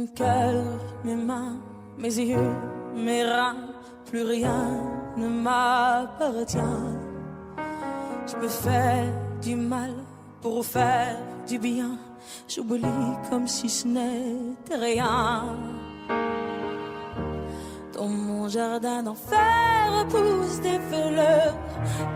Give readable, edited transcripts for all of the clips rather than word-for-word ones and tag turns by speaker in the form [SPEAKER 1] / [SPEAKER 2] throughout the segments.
[SPEAKER 1] cœur, mes mains, mes yeux, mes reins, plus rien ne m'appartient. Je peux faire du mal pour faire du bien. J'oublie comme si ce n'était rien. Dans mon jardin d'enfer poussent des fleurs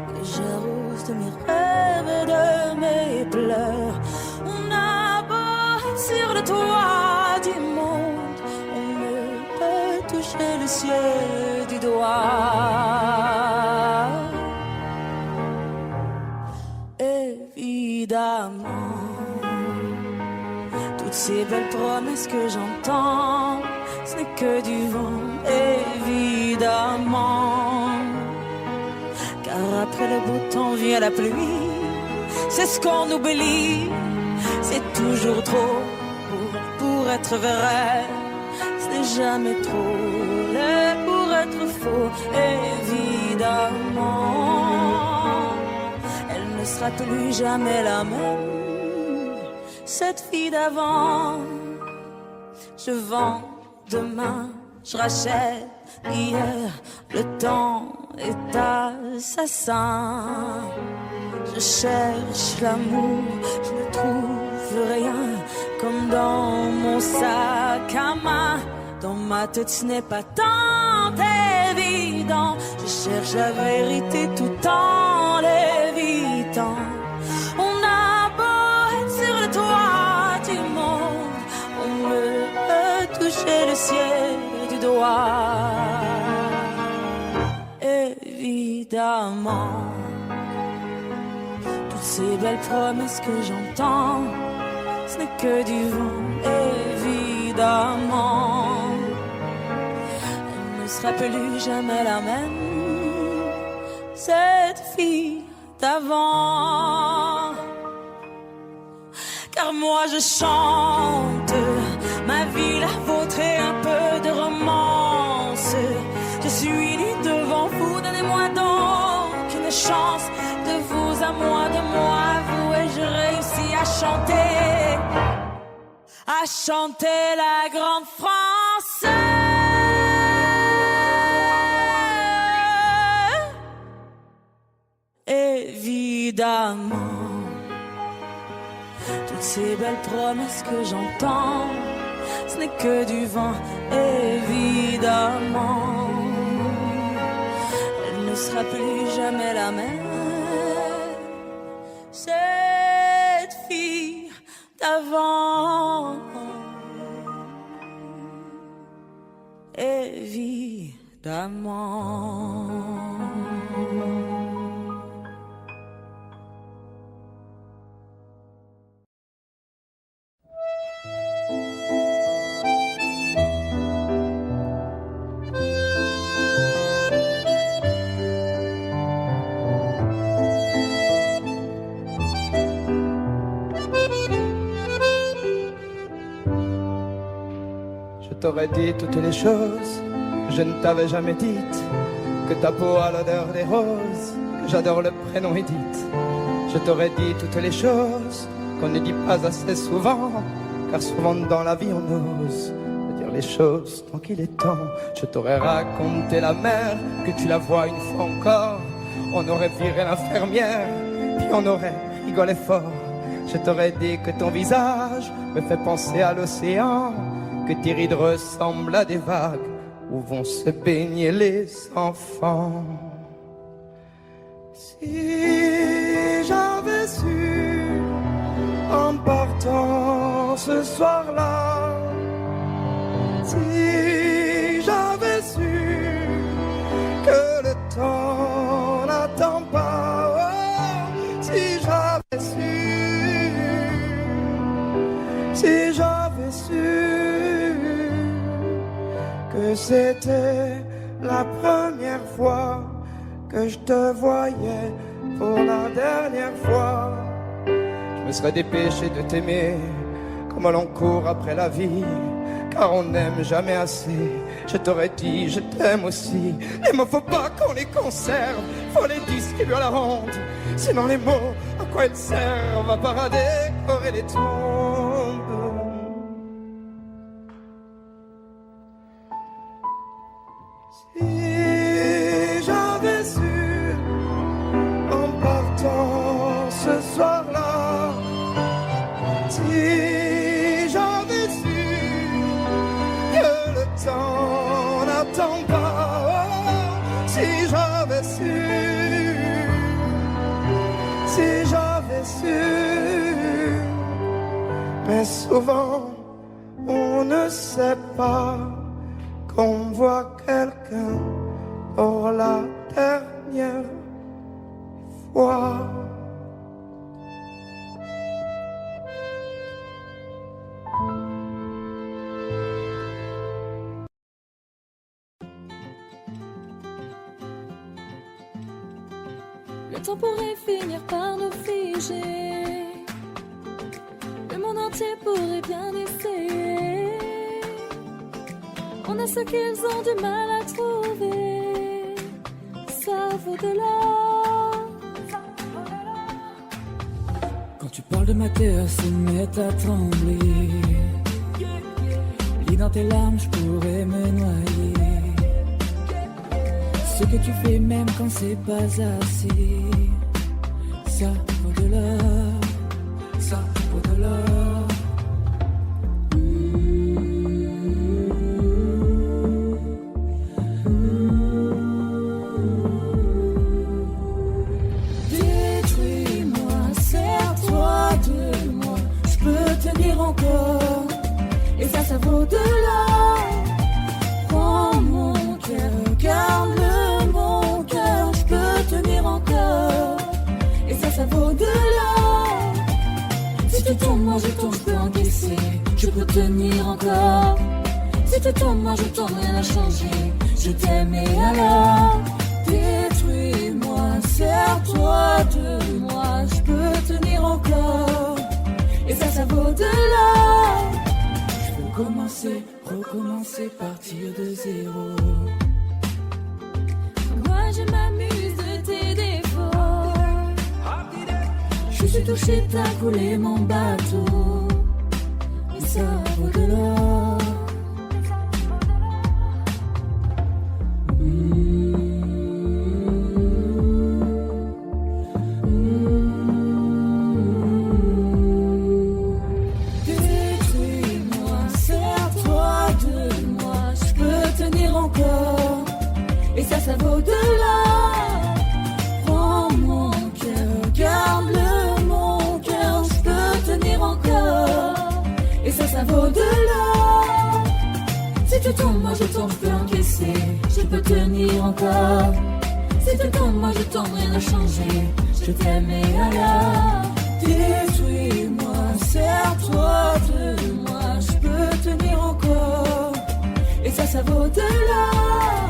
[SPEAKER 1] que j'arrose de mes rêves et de mes pleurs. On a beau être sur le toit du monde, on ne peut toucher le ciel du doigt. Évidemment, toutes ces belles promesses que j'entends, ce n'est que du vent, évidemment. Car après le beau temps vient la pluie, c'est ce qu'on oublie. C'est toujours trop pour être vrai. Ce n'est jamais trop laid pour être faux, évidemment. Elle ne sera plus jamais la même, cette fille d'avant. Je vends demain, je rachète hier. Le temps est assassin. Je cherche l'amour, je ne trouve rien. Comme dans mon sac à main, dans ma tête ce n'est pas tant évident. Je cherche la vérité tout en l'évitant. On a beau être sur le toit du monde, on peut toucher le ciel du doigt. Évidemment, toutes ces belles promesses que j'entends, ce n'est que du vent, évidemment. Elle ne sera plus jamais la même, cette fille d'avant. Car moi je chante ma vie, la vôtre et un peu de romance. Je suis nue devant vous, donnez-moi donc une chance. De vous à moi, de moi à vous, et je réussis à chanter la grande France. Évidemment, toutes ces belles promesses que j'entends, ce n'est que du vent, évidemment. Elle ne sera plus jamais la même, cette fille d'avant. Évidemment.
[SPEAKER 2] Je t'aurais dit toutes les choses que je ne t'avais jamais dites, que ta peau a l'odeur des roses, que j'adore le prénom Edith. Je t'aurais dit toutes les choses qu'on ne dit pas assez souvent, car souvent dans la vie on ose dire les choses tant qu'il est temps. Je t'aurais raconté la mer, que tu la vois une fois encore. On aurait viré l'infirmière, puis on aurait rigolé fort. Je t'aurais dit que ton visage me fait penser à l'océan, que tes rides ressemblent à des vagues où vont se baigner les enfants. Si j'avais su en partant ce soir-là, si j'avais su que le temps n'attend pas, oh, si j'avais su que c'était la première fois que je te voyais pour la dernière fois, je me serais dépêché de t'aimer comme l'on court après la vie, car on n'aime jamais assez. Je t'aurais dit je t'aime aussi. Les mots faut pas qu'on les conserve, faut les distribuer à la ronde, sinon les mots à quoi ils servent à part à décorer les tombes. Si j'avais su que le temps n'attend pas, si j'avais su, si j'avais su, mais souvent on ne sait pas qu'on voit quelqu'un pour la dernière fois.
[SPEAKER 1] Le temps pourrait finir par nous figer. Le monde entier pourrait bien essayer. On a ce qu'ils ont du mal à trouver. Ça vaut de l'or.
[SPEAKER 3] Quand tu parles de ma terre, se met à trembler. Lis dans tes larmes, je pourrais me noyer. Ce que tu fais même quand c'est pas assez, ça vaut de l'or, ça vaut de l'or.
[SPEAKER 1] Détruis-moi, serre-toi de moi, je peux tenir encore, et ça vaut de l'or. Prends mon cœur, garde-le mon cœur, je peux tenir encore, et ça vaut de l'or. Si tu tombes, moi je tombe, je peux encaisser, je peux tenir encore. Si tu tombes, moi je tombe, rien n'a changé, je t'aime et alors. Détruis-moi, serre-toi de moi, je peux tenir encore, et ça vaut de l'or.
[SPEAKER 3] Je peux commencer, recommencer, partir de zéro.
[SPEAKER 1] Moi je m'amuse de tes défauts. Je suis touché, t'as coulé mon bateau, et ça vaut de l'or. Détruis-moi, serre-toi de moi, je peux tenir encore, et ça vaut de l'or. Prends mon cœur, garde-le mon cœur, je peux tenir encore, et ça vaut de l'or. Si tu tombes, moi je tombe, je peux encaisser, je peux tenir encore. Si tu tombes, moi je tombe, rien n'a changé, je t'aime et alors. Détruis-moi, serre-toi de moi, je peux tenir encore, et ça vaut de l'or.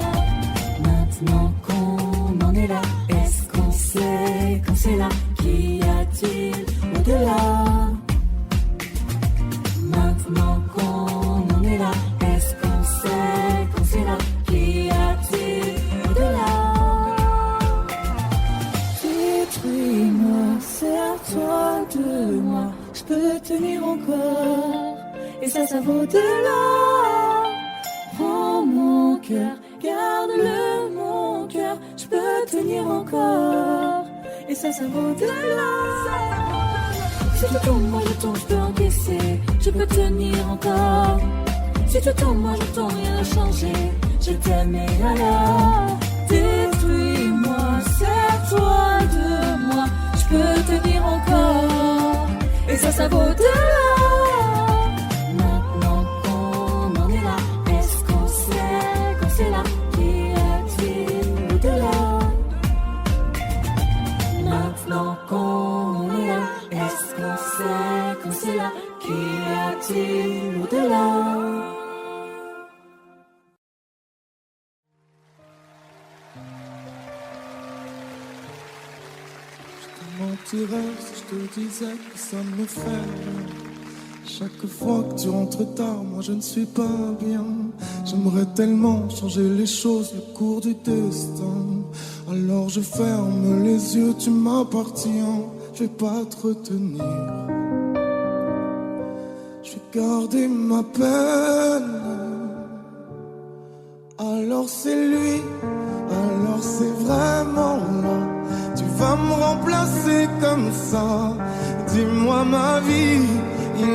[SPEAKER 1] Maintenant qu'on en est là, est-ce qu'on sait quand c'est là, qu'y a-t-il au-delà? Maintenant qu'on en est là, est-ce qu'on sait quand c'est là, qu'y a-t-il au-delà? Détruis-moi, serre-toi de moi, je peux tenir encore, et ça vaut de l'or. Prends mon cœur, garde-le mon cœur, je peux tenir encore, et ça vaut de l'or. Si tu tombes, moi je tombe, je peux encaisser, je peux tenir encore. Si tu tombes, moi je tombe, rien n'a changé, je t'aime et alors. Détruis-moi, serre-toi de moi, je peux tenir encore, et ça vaut de l'or. Maintenant qu'on en est là, est-ce qu'on sait quand c'est là, qu'y a-t-il au-delà? Maintenant qu'on est là, est-ce qu'on sait quand c'est là, qu'y a-t-il au-delà?
[SPEAKER 4] Mentirais si je te disais que ça me fait rien. Chaque fois que tu rentres tard, moi je ne suis pas bien. J'aimerais tellement changer les choses, le cours du destin. Alors je ferme les yeux, tu m'appartiens. Je vais pas te retenir, je vais garder ma peine. Alors c'est lui, alors c'est vraiment là. Tu vas me remplacer comme ça. Dis-moi ma vie, il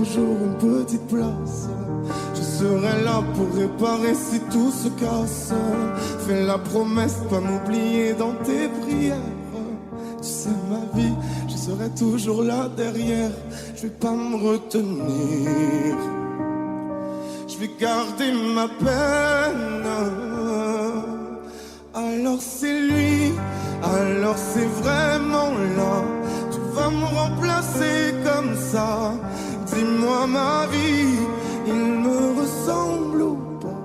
[SPEAKER 4] toujours une petite place. Je serai là pour réparer si tout se casse. Fais la promesse de pas m'oublier dans tes prières. Tu sais ma vie, je serai toujours là derrière. Je vais pas me retenir. Je vais garder ma peine. Alors c'est lui, alors c'est vraiment là. Tu vas me remplacer comme ça. Dis-moi ma vie, il me ressemble ou pas?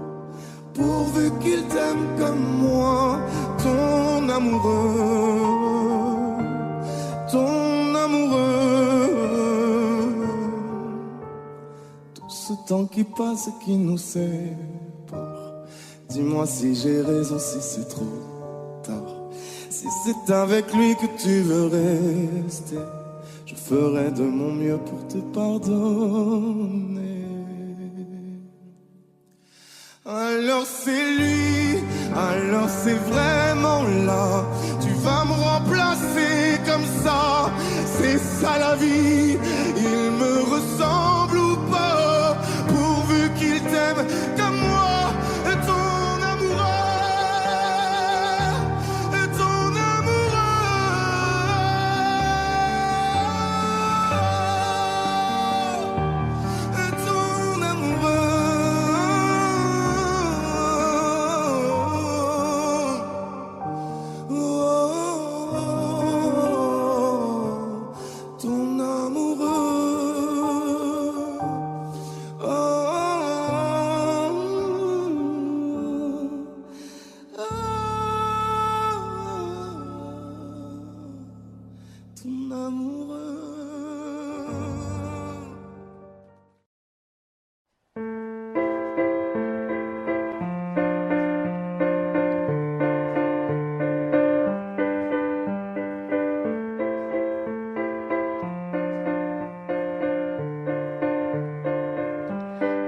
[SPEAKER 4] Pourvu qu'il t'aime comme moi, ton amoureux, ton amoureux. Tout ce temps qui passe et qui nous sépare. Dis-moi si j'ai raison, si c'est trop tard. Si c'est avec lui que tu veux rester, je ferai de mon mieux pour te pardonner. Alors c'est lui, alors c'est vraiment là. Tu vas me remplacer comme ça. C'est ça la vie. Il me ressemble ou pas? Pourvu qu'il t'aime comme moi.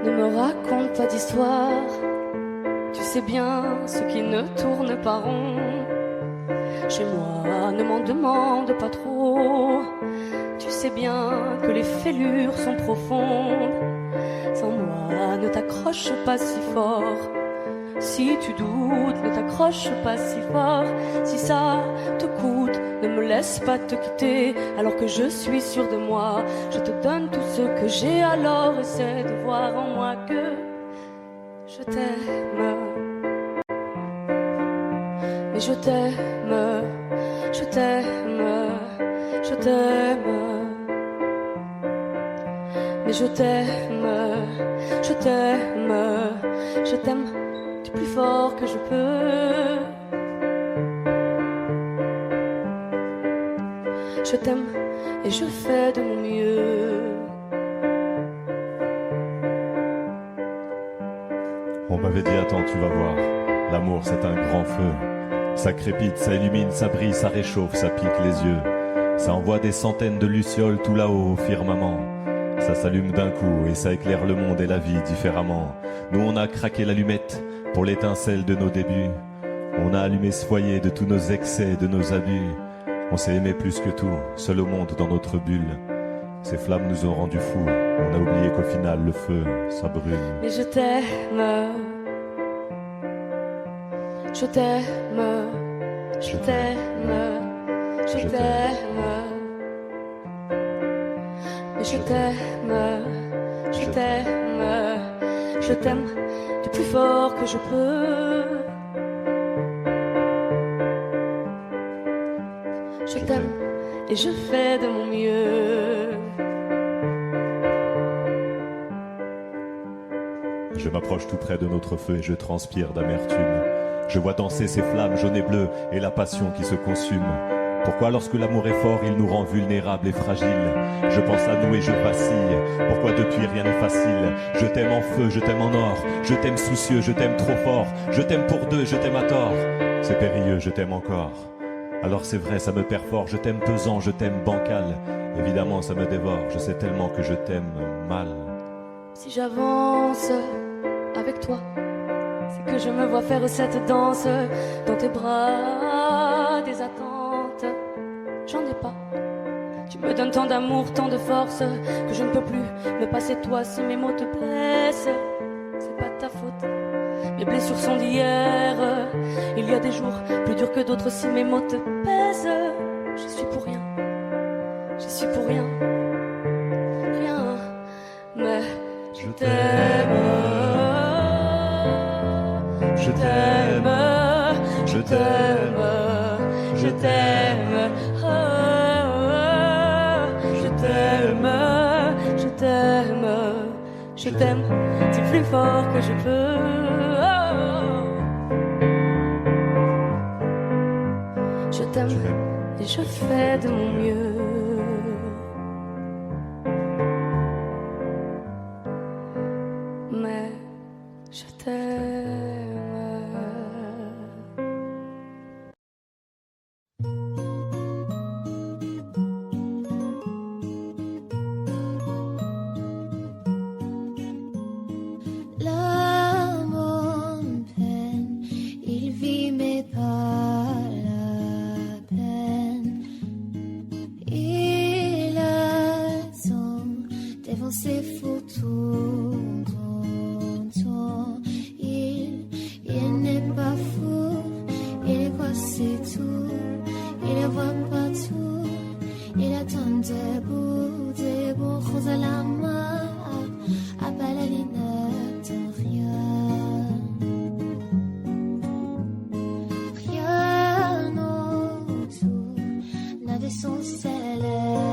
[SPEAKER 5] Ne me raconte pas d'histoire, tu sais bien ce qui ne tourne pas rond. Chez moi, ne m'en demande pas trop, tu sais bien que les fêlures sont profondes. Sans moi, ne t'accroche pas si fort. Si tu doutes, ne t'accroche pas si fort. Si ça te coûte, ne me laisse pas te quitter. Alors que je suis sûre de moi, je te donne tout ce que j'ai. Alors essaie de voir en moi que je t'aime. Mais je t'aime, je t'aime, je t'aime. Mais je t'aime, je t'aime, je t'aime du plus fort que je peux. Je t'aime et je fais de mon mieux.
[SPEAKER 6] On m'avait dit attends, tu vas voir, l'amour c'est un grand feu. Ça crépite, ça illumine, ça brille, ça réchauffe, ça pique les yeux. Ça envoie des centaines de lucioles tout là-haut au firmament. Ça s'allume d'un coup et ça éclaire le monde et la vie différemment. Nous on a craqué l'allumette pour l'étincelle de nos débuts. On a allumé ce foyer de tous nos excès, de nos abus. On s'est aimé plus que tout, seul au monde dans notre bulle. Ces flammes nous ont rendus fous, on a oublié qu'au final le feu, ça brûle.
[SPEAKER 5] Mais je t'aime, je t'aime, je t'aime, je t'aime. Mais je t'aime, je t'aime, je t'aime du plus fort que je peux. Je t'aime et je fais de mon mieux.
[SPEAKER 6] Je m'approche tout près de notre feu et je transpire d'amertume. Je vois danser ces flammes jaunes et bleues et la passion qui se consume. Pourquoi lorsque l'amour est fort, il nous rend vulnérables et fragiles? Je pense à nous et je vacille. Pourquoi depuis rien n'est facile? Je t'aime en feu, je t'aime en or. Je t'aime soucieux, je t'aime trop fort. Je t'aime pour deux, je t'aime à tort. C'est périlleux, je t'aime encore. Alors c'est vrai, ça me perfore. Je t'aime pesant, je t'aime bancal. Évidemment, ça me dévore. Je sais tellement que je t'aime mal.
[SPEAKER 5] Si j'avance avec toi, c'est que je me vois faire cette danse dans tes bras, des attentes. J'en ai pas, Tu me donnes tant d'amour, tant de force, que je ne peux plus me passer de toi si mes mots te blessent. C'est pas de ta faute, mes blessures sont d'hier. Il y a des jours plus durs que d'autres si mes mots te pèsent. Je suis pour rien, je suis pour rien, rien, mais je t'aime. Je t'aime, je t'aime, je t'aime, oh, je t'aime, je t'aime, je t'aime du plus fort que je peux. Oh. Je t'aime et je fais de mon mieux. Mais je t'aime.
[SPEAKER 7] Ses photos il n'est pas fou, il est quoi c'est tout, il ne voit pas tout, il attend des bons roses à la main, à pas la lunette, rien autour n'a de son célèbre.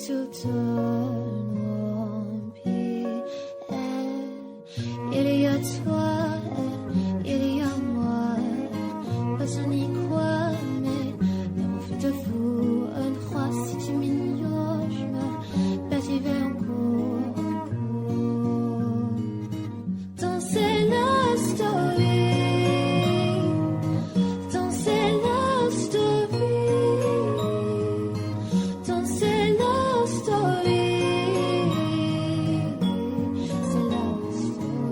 [SPEAKER 7] Tout un empire. Il y a toi, il y a moi. Personne n'y croit, mais l'amour fait de vous un croix. Si tu m'ignores, je me perds encore. Danser la story. Danser la story. Danser la story. C'est la story.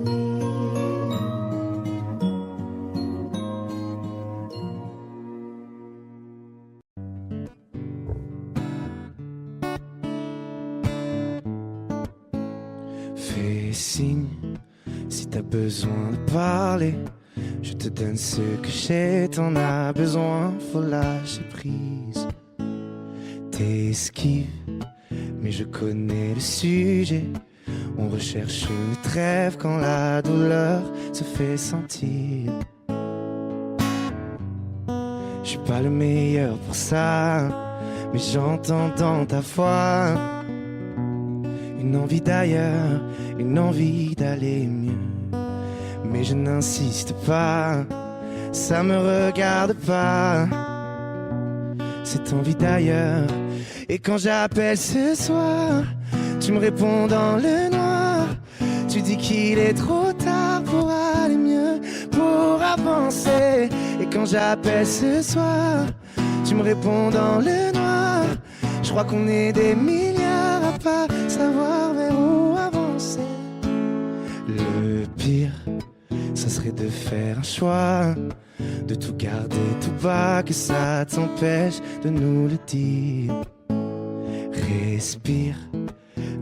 [SPEAKER 2] Fais signe si t'as besoin de parler. Je te donne ce que j'ai, t'en as besoin, faut lâcher prise. T'esquives, mais je connais le sujet. On recherche une trêve quand la douleur se fait sentir. Je suis pas le meilleur pour ça, mais j'entends dans ta voix une envie d'ailleurs, une envie d'aller mieux. Mais je n'insiste pas, ça me regarde pas, cette envie d'ailleurs. Et quand j'appelle ce soir, tu me réponds dans le noir. Tu dis qu'il est trop tard pour aller mieux, pour avancer. Et quand j'appelle ce soir, tu me réponds dans le noir. Je crois qu'on est des milliards à pas savoir vers où avancer. Le pire, ça serait de faire un choix,
[SPEAKER 8] de tout garder tout bas, que ça t'empêche de nous le dire. Respire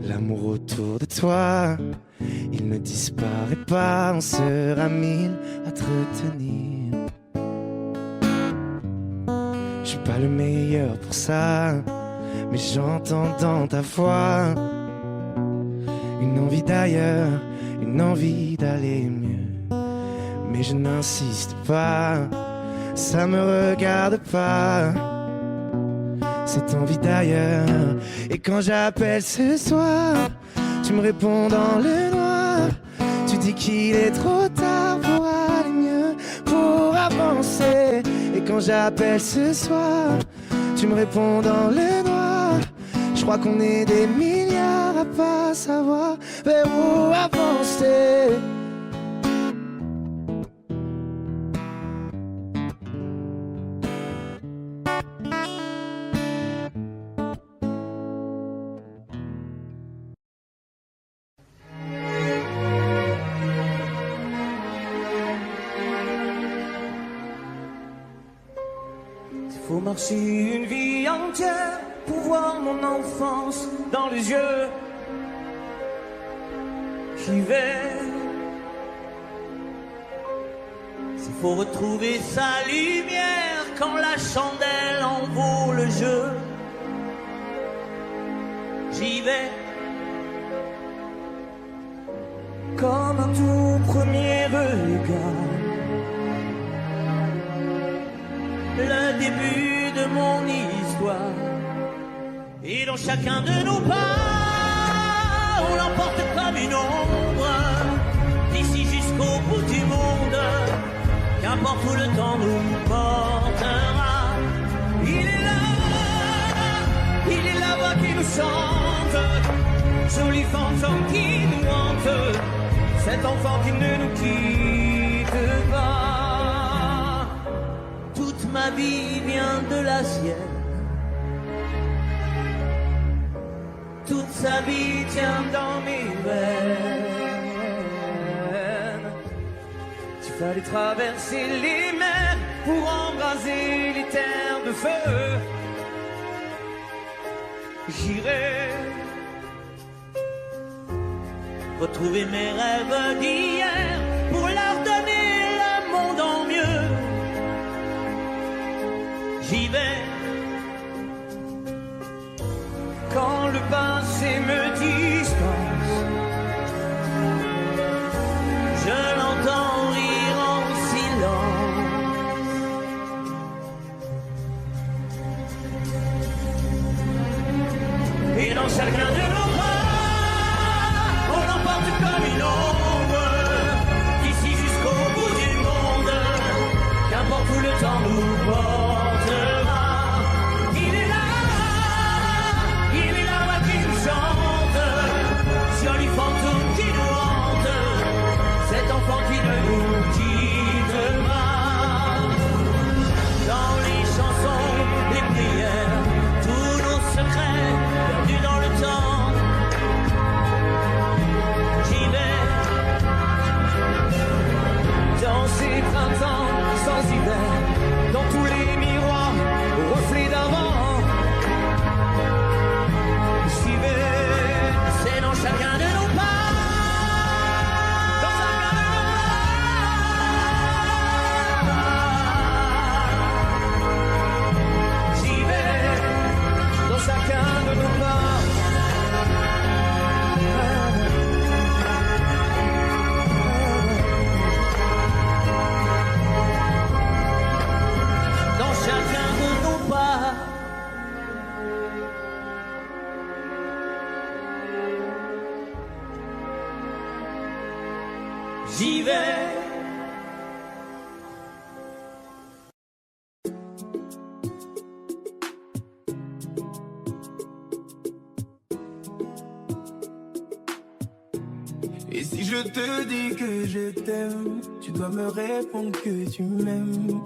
[SPEAKER 8] l'amour autour de toi, il ne disparaît pas, on sera mille à te retenir. Je suis pas le meilleur pour ça, mais j'entends dans ta voix une envie d'ailleurs, une envie d'aller mieux. Mais je n'insiste pas, ça me regarde pas, cette envie d'ailleurs. Et quand j'appelle ce soir, tu me réponds dans le noir. Tu dis qu'il est trop tard pour aller mieux, pour avancer. Et quand j'appelle ce soir, tu me réponds dans le noir. Je crois qu'on est des milliards à pas savoir vers où avancer.
[SPEAKER 9] Faut marcher une vie entière pour voir mon enfance dans les yeux. J'y vais. S'il faut retrouver sa lumière quand la chandelle en vaut le jeu. J'y vais. Comme un tout premier regard. Le début de mon histoire. Et dans chacun de nos pas, on l'emporte comme une ombre, d'ici jusqu'au bout du monde, qu'importe où le temps nous portera. Il est là-bas qui nous chante, joli fantôme qui nous hante, cet enfant qui ne nous quitte pas. Ma vie vient de la sienne. Toute sa vie tient dans mes veines. Il fallait traverser les mers pour embraser les terres de feu. J'irai retrouver mes rêves d'hier pour leur donner le monde en mieux. J'y vais. Quand le passé me dispense, je l'entends rire en silence. Et dans chacun de nos pas, on l'emporte comme une ombre, d'ici jusqu'au bout du monde, qu'importe où le temps nous porte. Sans hiver, dans tous les miroirs, reflets d'avant. J'y vais, c'est dans chacun de nos pas. Dans chacun de nos pas. J'y vais, dans chacun de nos pas. Chacun de nos pas. J'y vais.
[SPEAKER 4] Et si je te dis que je t'aime, tu dois me répondre que tu m'aimes.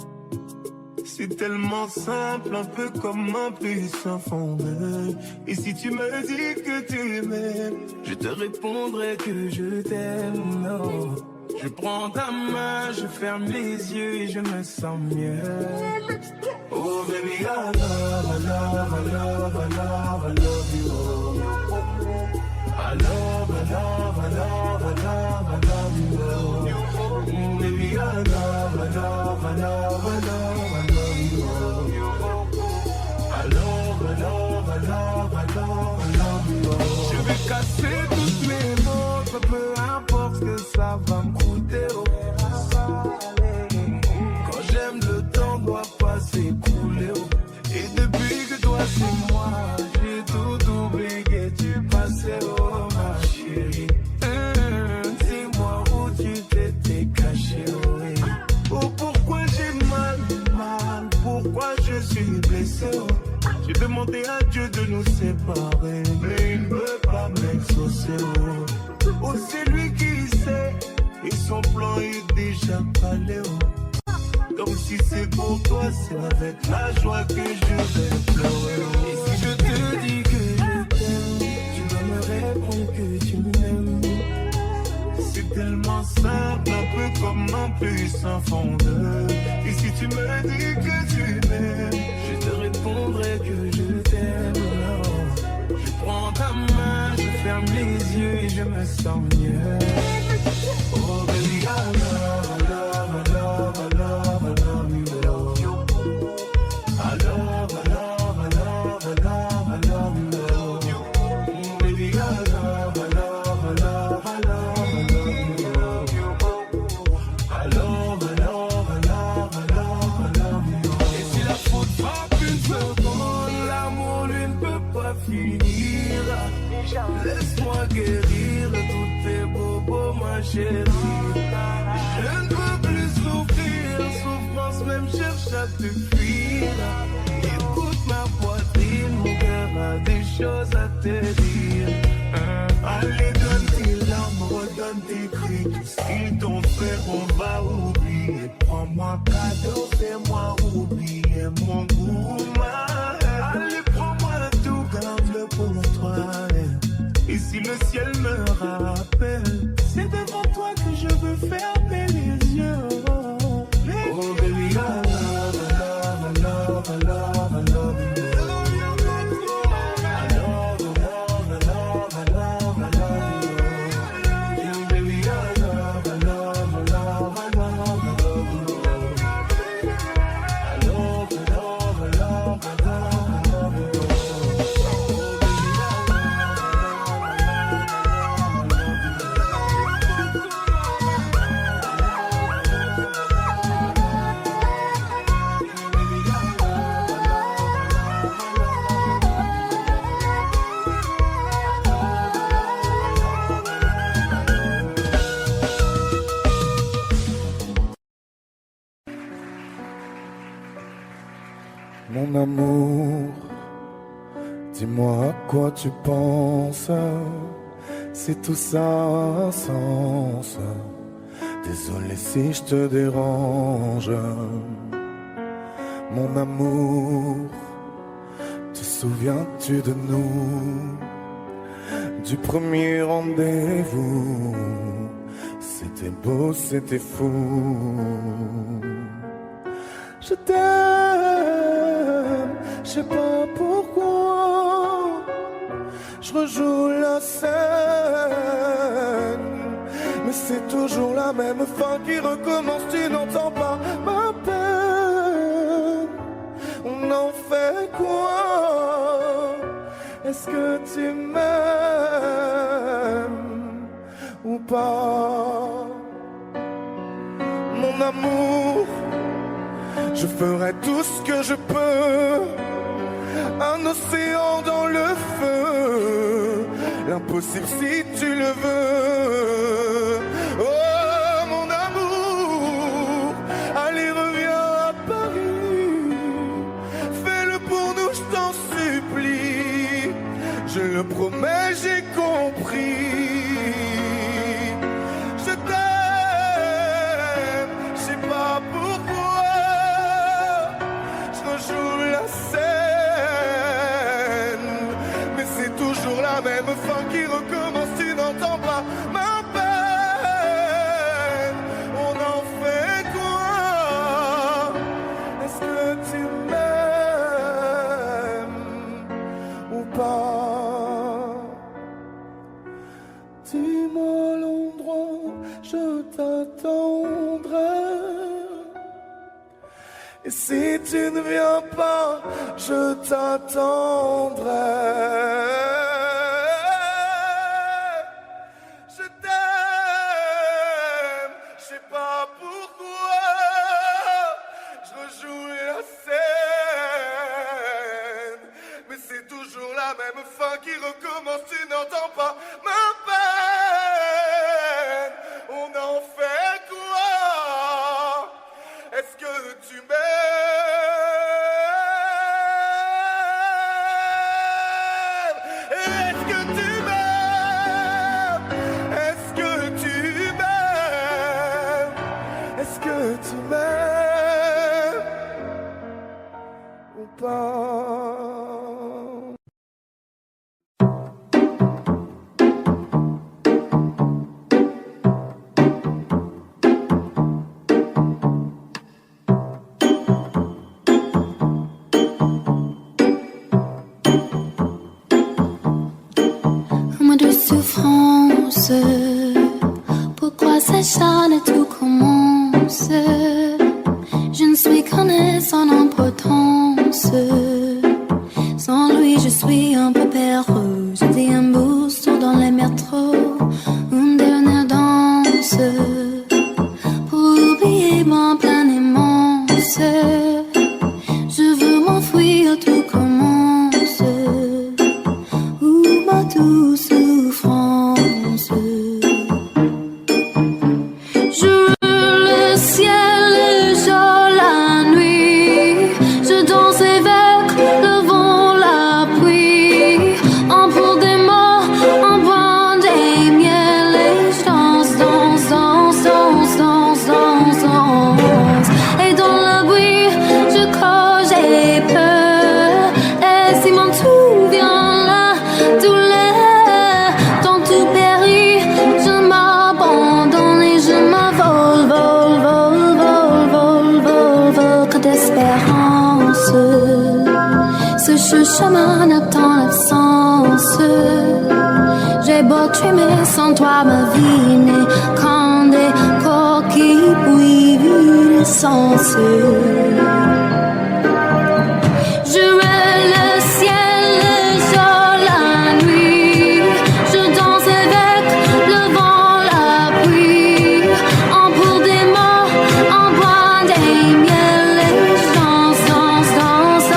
[SPEAKER 4] C'est tellement simple, un peu comme un plus sans fondeur. Et si tu me dis que tu m'aimes, je te répondrai que je t'aime. Non, Je prends ta main, je ferme les yeux et je me sens mieux. Oh baby, I love, I love, I love, I love, I love you. I love, I love, I love, I love, I love you. Oh baby, I love, I love, I love, I love, I love you. I love, I love, I love, I love, I love you. Je vais casser toutes mes montres, peu importe ce que ça va me coûter. Quand j'aime, le temps doit pas s'écouler. Et depuis que toi c'est moi, j'ai tout oublié du passé, oh ma chérie. Dis-moi où tu t'étais caché, oh. Oh pourquoi j'ai mal, pourquoi je suis blessé, oh. J'ai demandé à Dieu de nous séparer, mais il ne veut pas m'exaucer, oh. Oh c'est lui qui sait, et son plan est déjà calé, oh. Donc si c'est pour toi, c'est avec la joie que je vais pleurer, oh. Et si je te dis que je t'aime, tu dois me répondre que tu m'aimes. C'est tellement simple, un peu comme un plus un fondeur. Et si tu me dis que tu m'aimes, je te répondrai que je t'aime. Alors, je prends ta main, je ferme les yeux et je me sens mieux. Oh baby, I love, I love, I love, I love, I love you. I love, I love, I love, I love, I love you. Oh baby, I love, I love, I love, I love. Laisse-moi guérir tous tes bobos, ma chérie. Je ne peux plus souffrir, souffrance même cherche à te fuir. Écoute ma poitrine, mon cœur a des choses à te dire. Allez, donne tes larmes, redonne tes cris. S'ils t'ont fait, on va oublier. Prends-moi cadeau, fais-moi oublier mon goût. Allez, prends-moi tout, garde-le pour toi. Et si le ciel me rappelle, c'est devant toi que je veux fermer les yeux. Oh baby, I love, I love, I love, I love, I love you. I love, I love, I love, I love, I love you. Baby, I love, I love, I love, I love, I love you. I love, I love, I love, I love, I love you.
[SPEAKER 10] Mon amour, dis-moi à quoi tu penses, si tout ça a un sens. Désolé si je te dérange. Mon amour, te souviens-tu de nous, du premier rendez-vous? C'était beau, c'était fou. Je t'aime, je sais pas pourquoi. Je rejoue la scène, mais c'est toujours la même fin qui recommence. Tu n'entends pas ma peine. On en fait quoi? Est-ce que tu m'aimes ou pas? Mon amour, je ferai tout ce que je peux. Un océan dans le feu, l'impossible si tu le veux. Oh mon amour, allez reviens à Paris. Fais-le pour nous, je t'en supplie. Je le promets, j'ai compris. Je t'aime, je sais pas pourquoi. Je rejoue la scène, mais c'est toujours la même fin qui recommence. dis-moi l'endroit, je t'attendrai. Et si tu ne viens pas, je t'attendrai. Je t'aime, je sais pas pourquoi. Je rejoue la scène, mais c'est toujours la même fin qui recommence. Tu n'entends pas ma peine. On en fait quoi? Est-ce que tu m'aimes? Est-ce que tu m'aimes? Est-ce que tu m'aimes? Est-ce que tu m'aimes ou pas?
[SPEAKER 7] Souffrance, pourquoi s'acharne et tout commence? Je ne suis qu'un nez sans importance. Sans lui je suis un peu perdu. J'étais un booster dans les métros. Une dernière danse pour oublier mon plein immense. Je veux m'enfuir, tout commence. Où ma douce souffrance. Je le ciel, le jour, la nuit. Je danse avec le vent, la pluie. En pour des mots, en bois des miels. Et je danse, danse, danse, danse, danse, danse, danse. Et dans la bruit, je cours, j'ai peur. Et si mon tout vient là, tout dans tout péri, je m'abandonne et je m'envole, vole, vole, vole, vole, vole, vole, que d'espérance. Ce chemin attend l'absence. J'ai beau trimer sans toi, ma vie n'est qu'un des coquilles bouillies d'essence. Je veux le ciel, le jour, la nuit. Je danse avec le vent, la pluie. En pour des mots, en bois des miels. Et je danse, danse, danse,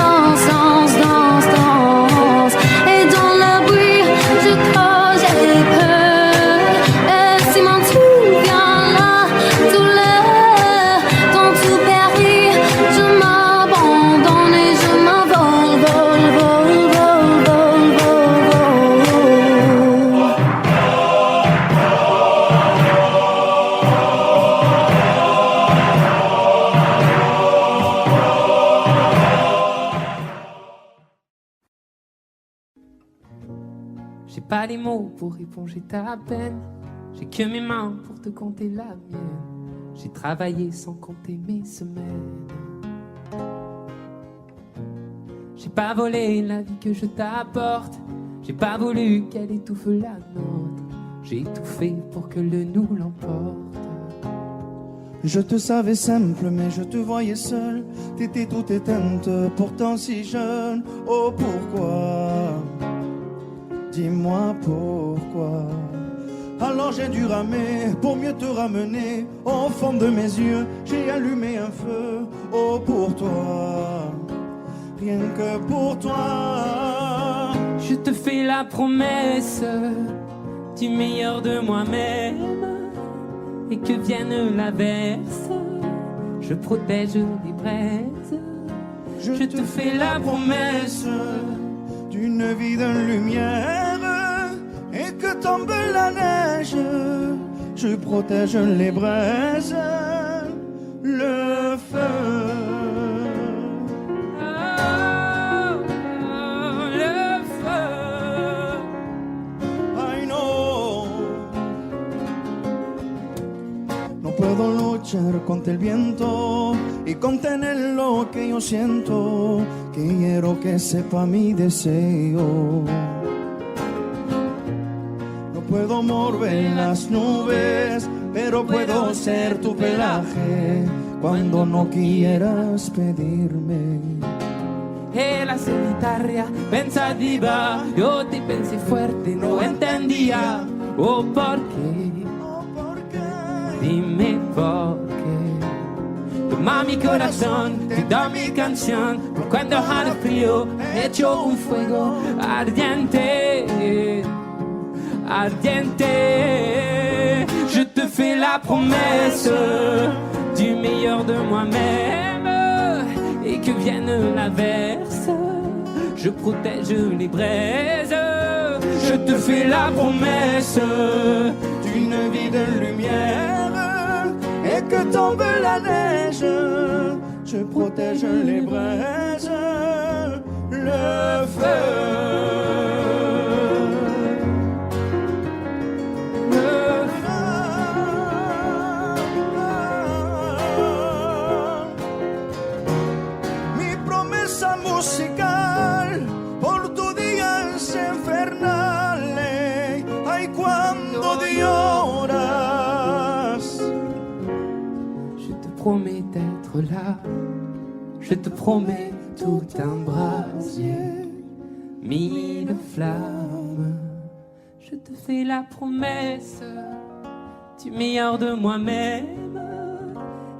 [SPEAKER 7] danse, danse, danse, danse. Et dans la bruit, je cours, j'ai peur. Et si mon tout vient là, tout l'heure, dans tout péri, je m'abandonne et je m'envole, vole, vole, vole, vole, vole, vole.
[SPEAKER 3] J'ai pas les mots pour éponger ta peine. J'ai que mes mains pour te compter la mienne. J'ai travaillé sans compter mes semaines. J'ai pas volé la vie que je t'apporte. J'ai pas voulu qu'elle étouffe la nôtre. J'ai tout fait pour que le nous l'emporte.
[SPEAKER 8] Je te savais simple, mais je te voyais seule. T'étais toute éteinte, pourtant si jeune. Oh pourquoi? Dis-moi pourquoi. Alors j'ai dû ramer pour mieux te ramener. Au fond de mes yeux, j'ai allumé un feu. Oh pour toi, rien que pour toi.
[SPEAKER 3] Je te fais la promesse du meilleur de moi-même. Et que vienne l'averse, je protège les braises. Je te fais la promesse
[SPEAKER 8] d'une vie de lumière. Et que tombe la neige, je protège les braises, le feu.
[SPEAKER 3] Le feu.
[SPEAKER 8] I know. No puedo luchar contra el viento y contener lo que yo siento. Quiero que sepa mi deseo.
[SPEAKER 11] puedo mover las nubes, pero puedo ser tu pelaje cuando no quieras pedirme.
[SPEAKER 3] E la solitaria pensativa, yo te pensé fuerte, no entendía. Oh, ¿por qué? Dime por qué. Toma mi corazón, te da mi canción. Por cuando haga frío, hecho un fuego ardiente, ardiente. Je te fais la promesse du meilleur de moi-même. Et que vienne l'averse, je protège les braises. Je te fais la promesse
[SPEAKER 11] d'une vie de lumière. Et que tombe la neige, je protège les braises, le feu.
[SPEAKER 10] Musical por tu días infernales, ay cuando lloras.
[SPEAKER 3] Je te promets d'être là, je te promets tout un brasier, 1000 flammes. Je te fais la promesse du meilleur de moi-même,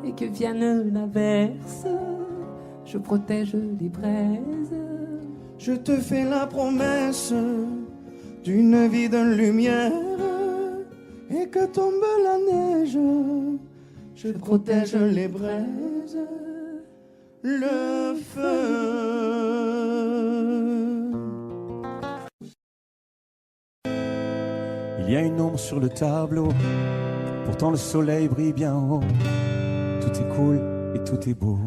[SPEAKER 3] et que vienne l'averse, je protège les braises.
[SPEAKER 11] Je te fais la promesse d'une vie de lumière. Et que tombe la neige, je protège les braises, le feu.
[SPEAKER 12] Il y a une ombre sur le tableau, pourtant le soleil brille bien haut. Tout est cool et tout est beau.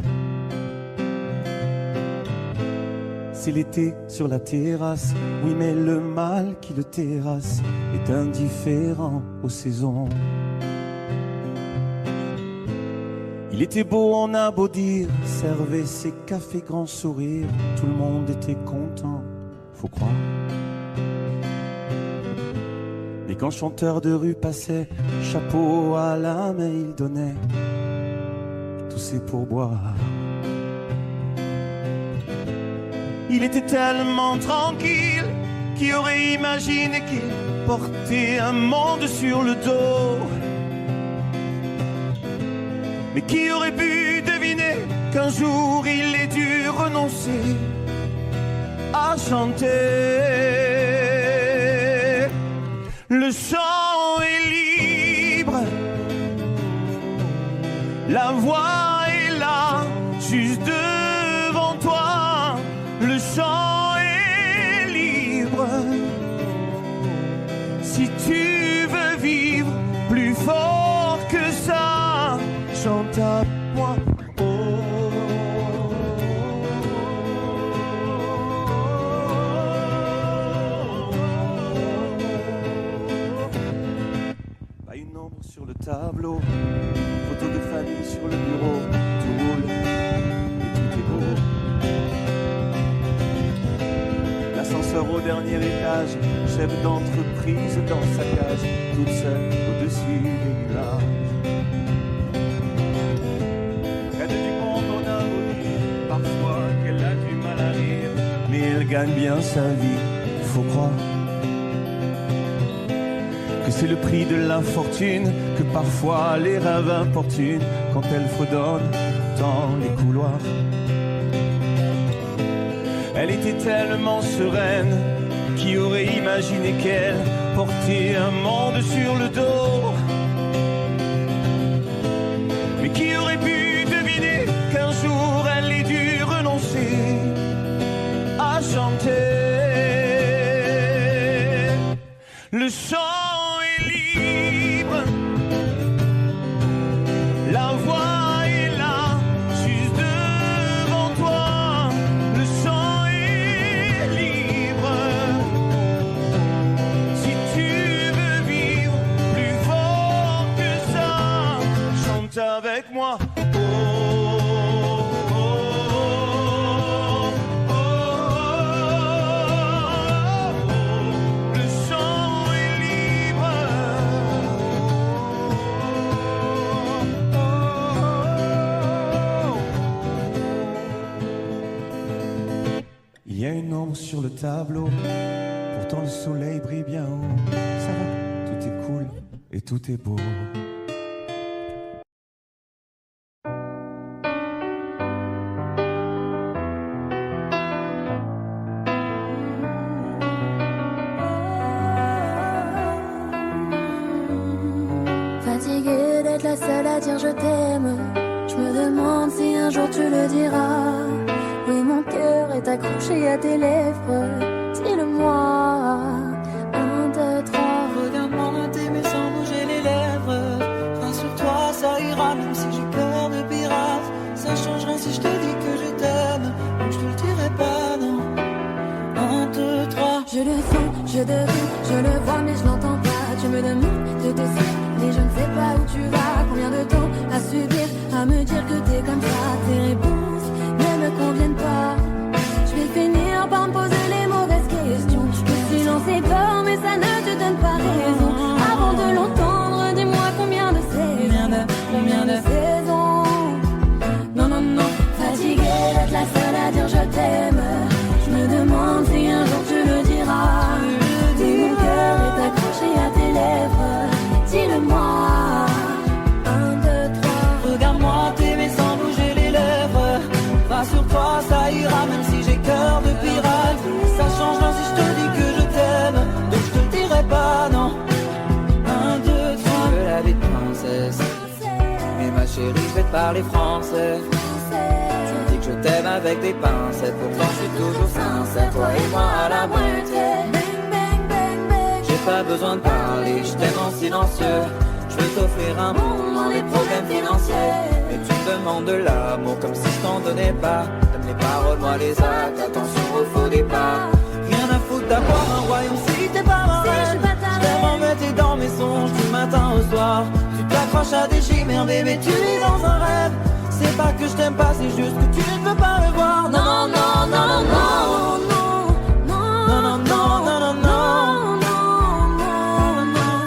[SPEAKER 12] C'est l'été sur la terrasse, oui mais le mal qui le terrasse est indifférent aux saisons. Il était beau, on a beau dire, servait ses cafés grand sourire, tout le monde était content, faut croire. Et quand chanteur de rue passait, chapeau à la main il donnait, tout c'est pour boire. Il était tellement tranquille, qui aurait imaginé qu'il portait un monde sur le dos. Mais qui aurait pu deviner qu'un jour il ait dû renoncer à chanter. Le chant est libre, la voix est là, juste devant toi. Le chant est libre. Si tu veux vivre plus fort que ça, chante à moi. Pas une ombre sur le tableau, photo de famille sur le bureau, tout roule et tout est beau. L'ascenseur au dernier étage, chef d'entreprise dans sa cage, toute seule au-dessus des nuages. Près du monde on a beau dire parfois qu'elle a du mal à rire, mais elle gagne bien sa vie, faut croire que c'est le prix de l'infortune, que parfois les rêves importunent quand elle fredonne dans les couloirs. Elle était tellement sereine, qui aurait imaginé qu'elle portait un monde sur le dos. Mais qui aurait pu deviner qu'un jour elle ait dû renoncer à chanter. Le chant est libre, la voix est là, juste devant toi. Le chant est libre. Si tu veux vivre plus fort que ça, chante avec moi. Le chant est libre.
[SPEAKER 11] crayon sur le tableau. Pourtant le soleil brille bien haut. Ça va, tout est cool et tout est beau.
[SPEAKER 7] Fatiguée d'être la seule à dire je t'aime, je me demande si un jour tu le diras. Oui, mon cœur est accroché à tes lèvres, dis-le-moi. 1, 2, 3.
[SPEAKER 13] Regarde-moi t'aimer sans bouger les lèvres. Rassure-toi, ça ira même si j'ai cœur de pirate. Ça changera si je te dis que je t'aime, donc je te le dirai pas, non. 1, 2, 3.
[SPEAKER 7] Je le sens, je devine, je le vois mais je l'entends pas. Tu me demandes de te suivre, mais je ne sais pas où tu vas. Combien de temps à subir, à me dire que t'es comme ça. Tes réponses ne me conviennent pas. Je vais finir par me poser les mauvaises questions. Le silence est d'or mais ça ne te donne pas raison. Avant de l'entendre, dis-moi combien de saisons. Combien de saisons. Non, non, non. Fatiguée d'être la seule à dire je t'aime. Je me demande si un jour tu le diras. Si mon cœur est accroché à tes lèvres, dis-le-moi. 1, 2, 3.
[SPEAKER 13] Regarde-moi t'aimer sans bouger les lèvres. Rassure-toi, ça ira même si j'ai cœur de pirate. Ça changera si je te dis que je t'aime, donc je te le dirai pas, non. 1, 2, 3. Je veux la vie de princesse, mais ma chérie, je vais te parler français. Tu dis que je t'aime avec des pincettes, pourtant je suis toujours sincère. Toi et moi à la moitié. J'ai pas besoin de parler, je t'aime en silencieux. Je veux t'offrir un monde dans les problèmes financiers. Mais tu me demandes de l'amour comme si je t'en donnais pas. T'aimes les paroles, moi les actes, attention au faux départ. Rien à foutre d'avoir un royaume si t'es pas ma reine. Je t'aime en mettre dans mes songes du matin au soir. Tu t'accroches à des chimères, bébé, tu vis dans un rêve. C'est pas que je t'aime pas, c'est juste que tu ne veux pas me voir. Non, non, non, non, non, non. Non, non, non, non, non, non.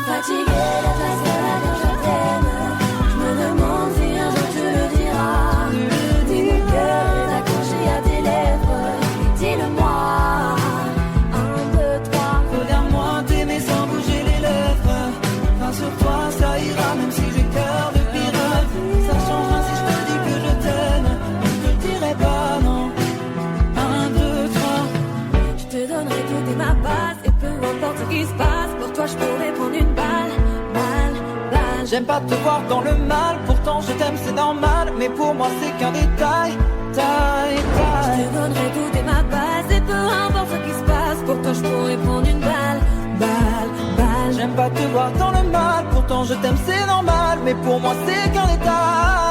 [SPEAKER 7] Fatiguée d'être la seule à dire je t'aime. Je me demande si un jour tu le diras. Si mon cœur est accroché à tes lèvres, dis-le-moi. 1, 2, 3.
[SPEAKER 13] Regarde-moi t'aimer sans bouger les lèvres. Rassure-toi, ça ira même si j'ai cœur de pirate. Ça changera si je te dis que je t'aime, mais je te le dirai pas, non. 1, 2, 3.
[SPEAKER 7] Je te donnerai tout et ma base. Et peu importe ce qui se passe, pour toi je pourrais prendre une balle. Balle, balle.
[SPEAKER 13] J'aime pas te voir dans le mal, pourtant je t'aime c'est normal. Mais pour moi c'est qu'un détail, taille, taille.
[SPEAKER 7] Je te donnerai tout et ma base. Et peu importe ce qui se passe, pour toi je pourrais prendre une balle. Balle, balle.
[SPEAKER 13] J'aime pas te voir dans le mal, pourtant je t'aime c'est normal. Mais pour moi c'est qu'un détail.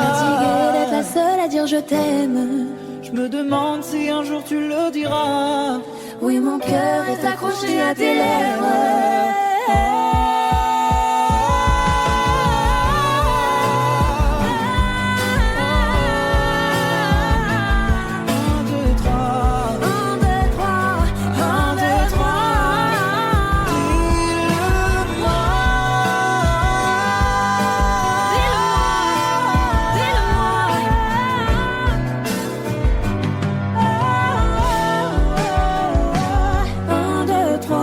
[SPEAKER 7] Fatiguée d'être la seule à dire je t'aime.
[SPEAKER 13] Je me demande si un jour tu le diras.
[SPEAKER 7] Oui, mon cœur est accroché à tes lèvres. 1, 2, 3.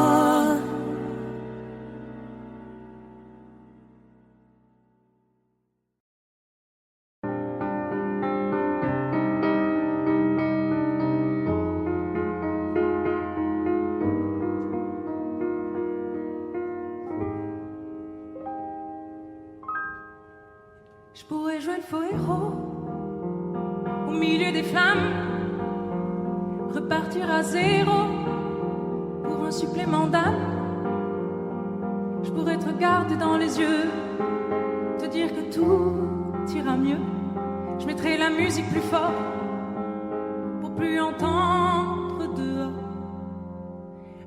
[SPEAKER 3] Je pourrais jouer le faux héros au milieu des flammes, repartir à zéro pour un supplément d'âme. Je pourrais te regarder dans les yeux, te dire que tout ira mieux. Je mettrai la musique plus fort pour plus entendre dehors.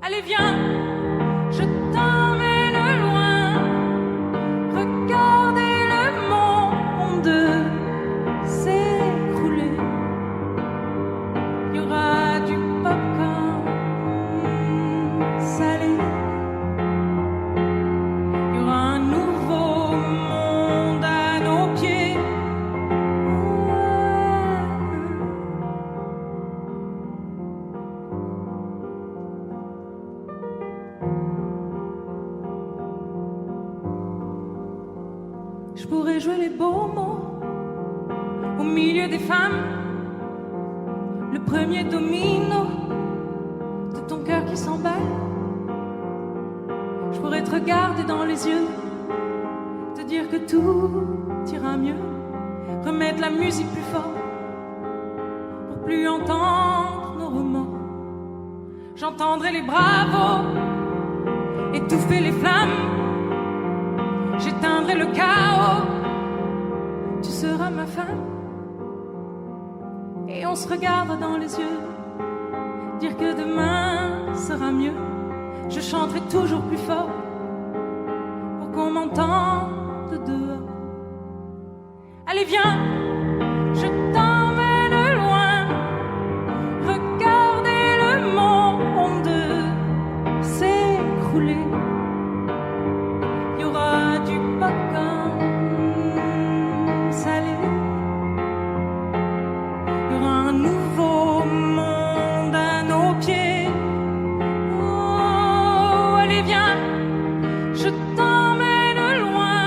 [SPEAKER 3] Allez viens, je t'emmène loin, regardez le monde s'écrouler. Il y aura du popcorn salé. Il y aura un nouveau monde à nos pieds. Je pourrais jouer les beaux mots au milieu des femmes, le premier domino de ton cœur qui s'emballe. Je pourrais te regarder dans les yeux, te dire que tout ira mieux, remettre la musique plus fort pour plus entendre nos remords. J'entendrai les bravos étouffer les flammes, j'éteindrai le chaos, tu seras ma femme. Et on se regarde dans les yeux, dire que demain sera mieux. Je chanterai toujours plus fort pour qu'on m'entende dehors. Allez viens, je t'emmène loin, regardez le monde s'écrouler. Il y aura du popcorn salé, il y aura un nouveau monde à nos pieds. Oh, allez viens, je t'emmène loin,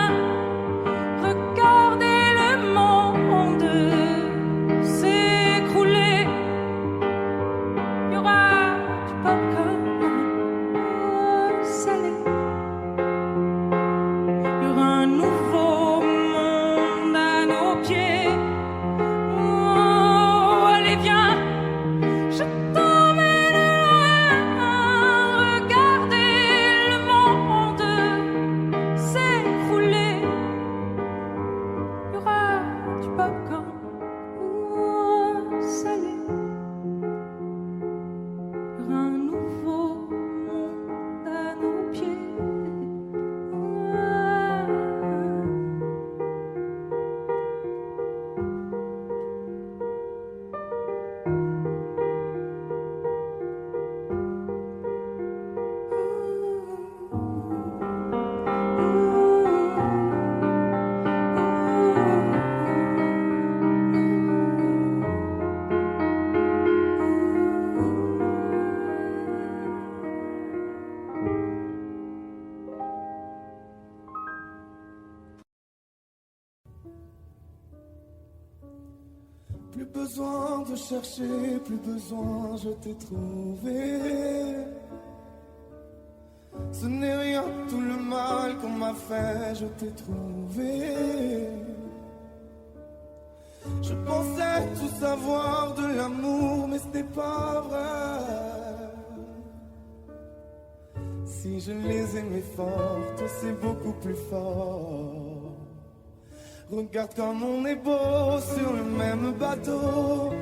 [SPEAKER 3] regardez le monde s'écrouler. Il y aura du popcorn salé, il y aura un nouveau monde à nos pieds. Oh, allez viens, je t'emmène loin, regardez le monde s'écrouler. Il y aura du popcorn salé, il y aura un nouveau monde à nos pieds.
[SPEAKER 10] Plus besoin de chercher, plus besoin, je t'ai trouvé. Ce n'est rien, tout le mal qu'on m'a fait, je t'ai trouvé. Je pensais tout savoir de l'amour, mais ce n'est pas vrai. Si je les aimais fort, toi c'est beaucoup plus fort. Regarde comme on est beau sur le même bateau.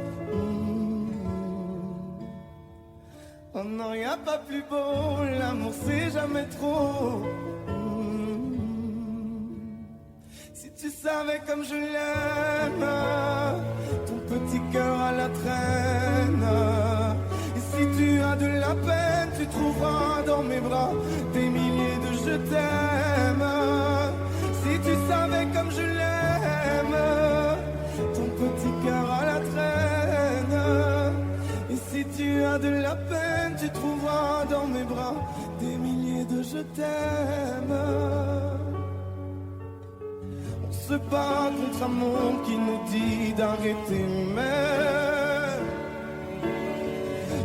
[SPEAKER 10] Oh non, y a pas plus beau, l'amour c'est jamais trop. Si tu savais comme je l'aime, ton petit cœur à la traîne. Et si tu as de la peine, tu trouveras dans mes bras des milliers de je t'aime. Si tu savais comme je l'aime, ton petit cœur à la traîne. Et si tu as de la peine, tu trouveras dans mes bras des milliers de je t'aime. On se bat contre un monde qui nous dit d'arrêter, mais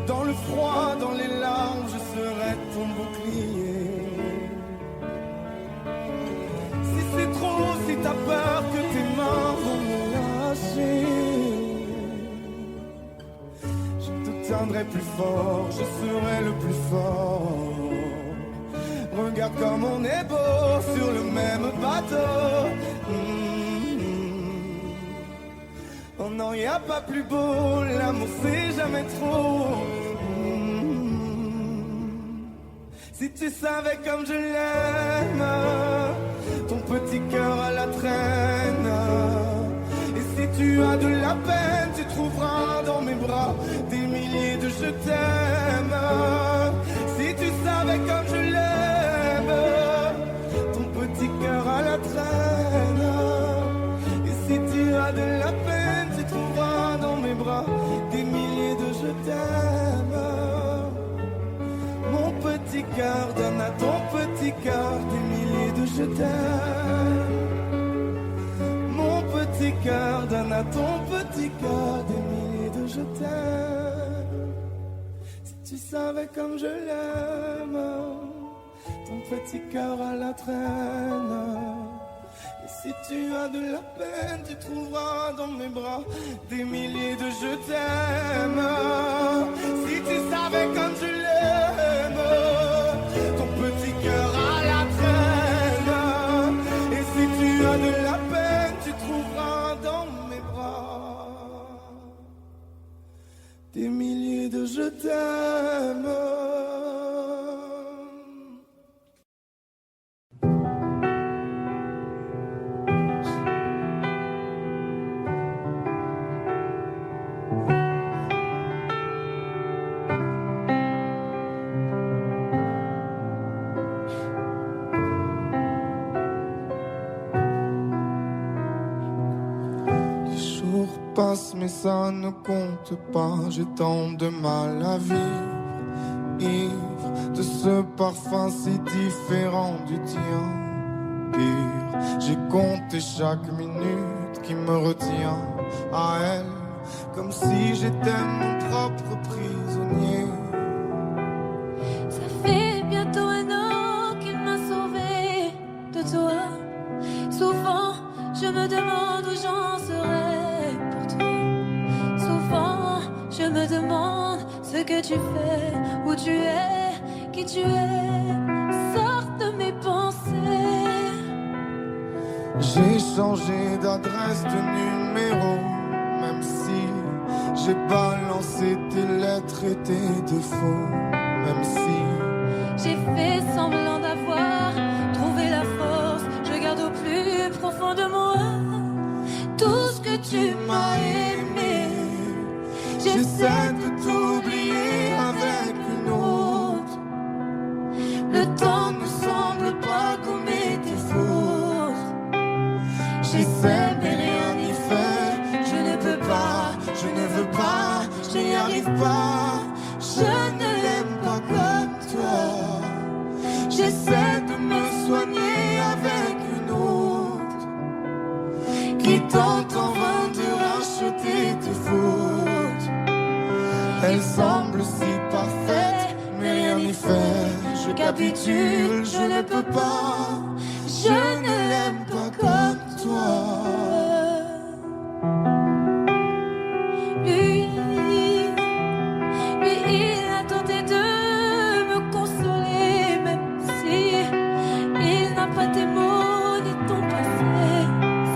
[SPEAKER 10] dans le froid, dans les larmes, je serai ton bouclier. Si c'est trop, si t'as peur que tes mains vont me lâcher, je te tiendrai plus fort, je serai le plus fort. Regarde comme on est beau sur le même bateau. Oh non, y a pas plus beau, l'amour c'est jamais trop. Si tu savais comme je l'aime, ton petit cœur à la traîne. Et si tu as de la peine, tu trouveras dans mes bras des milliers de je t'aime. Si tu savais comme je l'aime, ton petit cœur à la traîne. Et si tu as de la peine, tu trouveras dans mes bras des milliers de je t'aime. Mon petit cœur donne à ton petit cœur des milliers de je t'aime. cœur, donne à ton petit cœur des milliers de je t'aime. Si tu savais comme je l'aime, ton petit cœur à la traîne. Et si tu as de la peine, tu trouveras dans mes bras des milliers de je t'aime. Si tu savais comme je l'aime, ton petit cœur à la traîne. Et si tu as de la peine, tu trouveras dans mes bras des milliers de je t'aime. Mais ça ne compte pas, j'ai tant de mal à vivre, ivre de ce parfum si différent du tien. Pire, j'ai compté chaque minute qui me retient à elle, comme si j'étais mon propre prisonnier.
[SPEAKER 1] Ça fait bientôt un an qu'il m'a sauvé de toi. Souvent, je me demande où j'en serais. Je me demande ce que tu fais, où tu es, qui tu es, sors de mes pensées.
[SPEAKER 10] J'ai changé d'adresse, de numéro, même si j'ai balancé tes lettres et tes défauts, même si
[SPEAKER 1] j'ai fait semblant d'avoir trouvé la force. Je garde au plus profond de moi tout ce que tu m'as aimé.
[SPEAKER 10] J'essaie de t'oublier avec une autre. Le temps ne semble pas gommer tes fautes. J'essaie mais rien n'y fait. Je ne peux pas, je ne veux pas, je n'y arrive pas. Je ne l'aime pas comme toi. J'essaie de me soigner avec une autre qui tente en vain de racheter tes fautes. Elle semble si parfaite, mais rien n'y fait. Je capitule, je ne peux pas. Je ne l'aime pas comme toi.
[SPEAKER 1] Lui, il a tenté de me consoler, même si il n'a pas tes mots ni ton passé.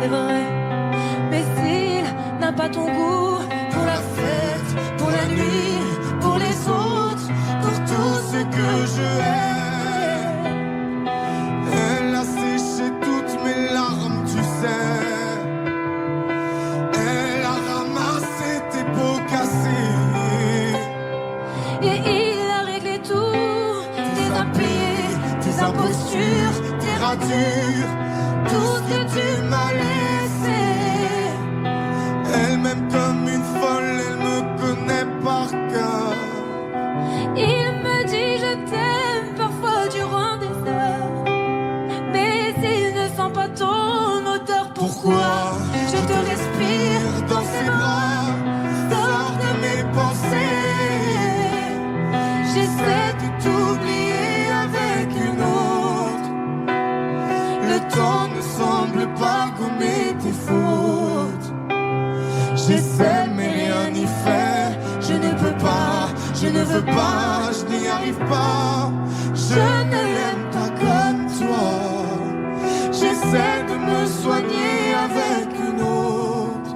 [SPEAKER 1] C'est vrai, mais s'il n'a pas ton goût pour la fête, pour la nuit, pour les autres, pour tout ce que je hais. Elle a séché toutes mes larmes, tu sais. Elle a ramassé tes peaux cassées. Et il a réglé tout, tes impayés, tes impostures, tes ratures, tout ce que tu m'as laissé.
[SPEAKER 10] Elle m'aime comme une folle, elle me connaît par cœur.
[SPEAKER 1] Il me dit je t'aime parfois durant des heures, mais il ne sent pas ton odeur. Pourquoi je te respire dans ses bras, sors de mes pensées. J'essaie de t'oublier avec une autre. Le temps ne semble pas gommer tes fautes.
[SPEAKER 10] J'essaie mais rien n'y fait. Je ne peux pas, je ne veux pas, je n'y arrive pas. Je ne l'aime pas comme toi. J'essaie de me soigner avec une autre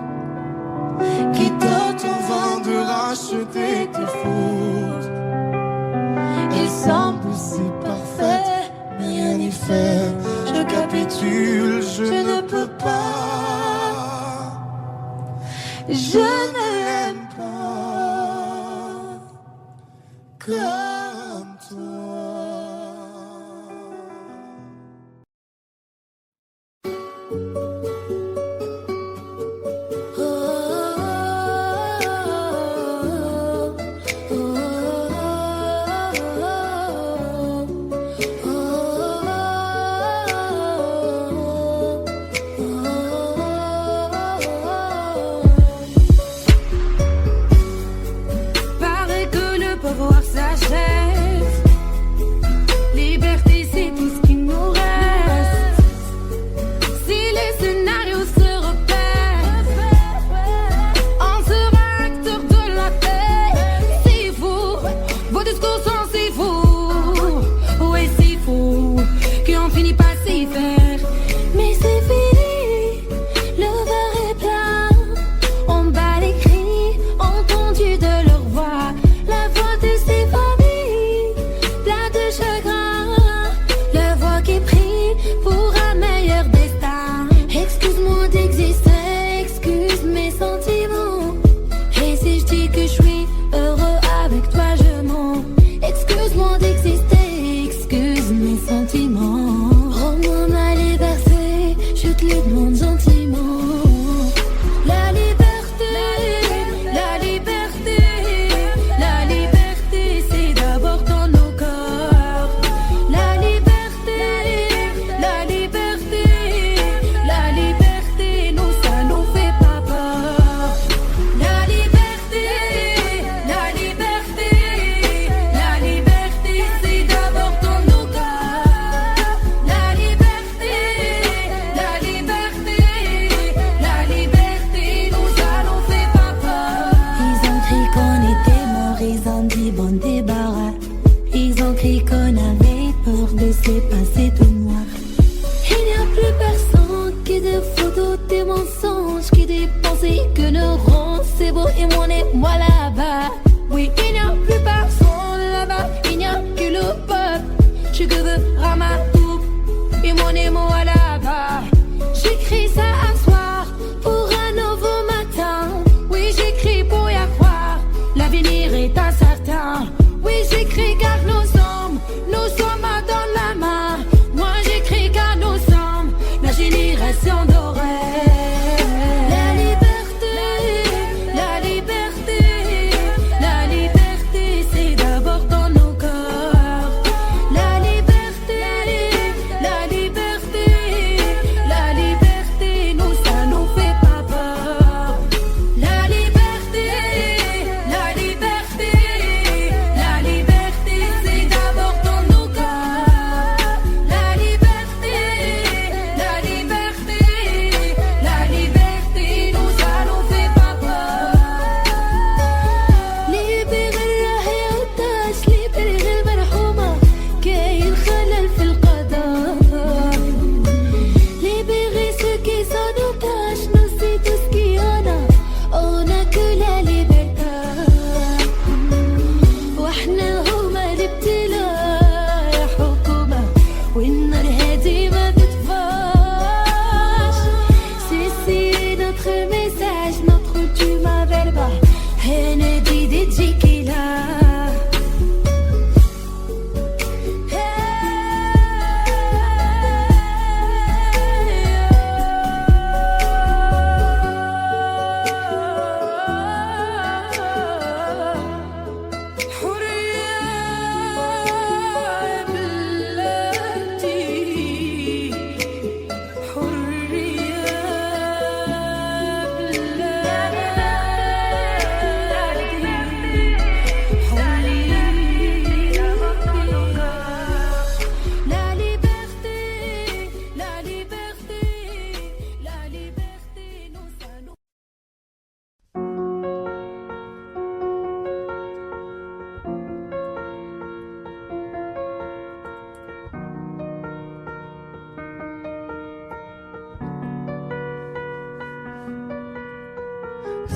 [SPEAKER 10] qui tente en vain de racheter tes fautes. Il semble si parfait, mais rien n'y fait. Je capitule, je ne peux pas. Je ne l'aime pas comme toi.
[SPEAKER 7] de photos, des mensonges qui des pensées que neurones. C'est beau et moi là-bas. Oui, il n'y a plus personne là-bas, il n'y a que le peuple. Je que veux Ramatou et moi là-bas. J'écris ça un soir pour un nouveau matin. Oui, j'écris pour y croire, l'avenir est incertain. Oui, j'écris car nous sommes main dans la main. Moi j'écris car nous sommes la génération dorée. La liberté, la liberté, la liberté, c'est d'abord dans nos cœurs. La liberté, la liberté, la liberté, nous ça nous fait pas peur. La liberté, la liberté, la liberté, c'est d'abord dans nos cœurs. La liberté, la liberté, la liberté, nous ça nous fait pas peur. ليبري الرهيوتاش ليبري المرحومة كاين خلل في القضاء. Libérer ceux qui sont otages, nous c'est tout ce qu'il y en a. On a que la liberté. واحنا هما الابتلاء يا حكومة والنار هادي ما تطفاش. C'est notre message, notre ultima verba. Hennedy DJ Killa. La liberté, la liberté, la liberté, nous ça nous.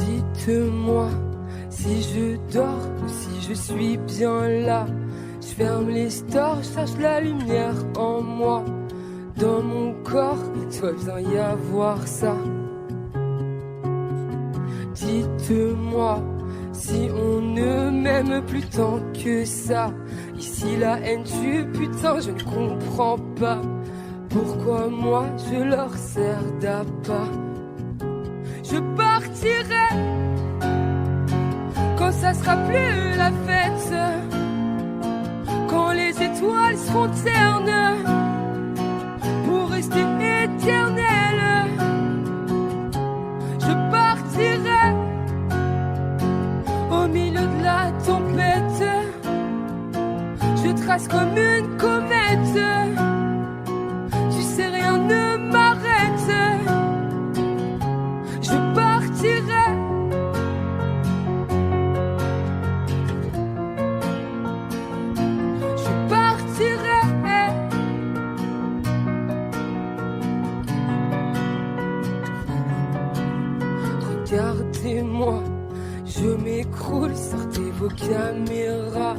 [SPEAKER 14] Dites-moi si je dors ou si je suis bien là. Je ferme les stores, je cherche la lumière en moi. Dans mon corps, il doit bien y avoir ça. Dites-moi si on ne m'aime plus tant que ça. Ici la haine tue, putain, je ne comprends pas pourquoi moi je leur sers d'appât. Je partirai quand ça sera plus la fête, quand les étoiles seront ternes pour rester éternelles. Je partirai au milieu de la tempête. Je trace comme une comète. Tu sais, rien ne m'arrête. Je partirai. Je partirai. Regardez-moi, je m'écroule, sortez vos caméras.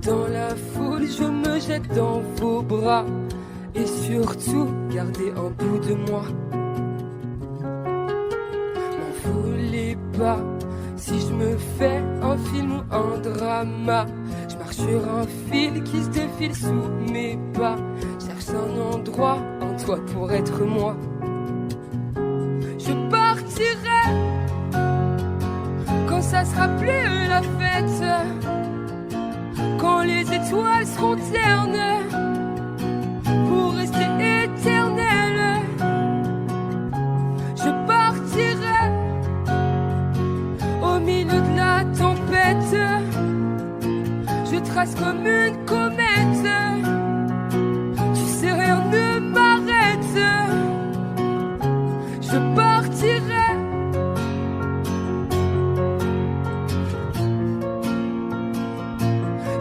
[SPEAKER 14] Dans la foule, je me jette dans vos bras. Et surtout, gardez un bout de moi. M'en voulez pas si je me fais un film ou un drama. Je marche sur un fil qui se défile sous mes pas. Cherche un endroit, un toit pour être moi. Je partirai quand ça sera plus la fête, quand les étoiles seront ternes pour rester éternelles. Je partirai au milieu de la tempête. Je trace comme une comète. Tu sais, rien ne m'arrête. Je partirai.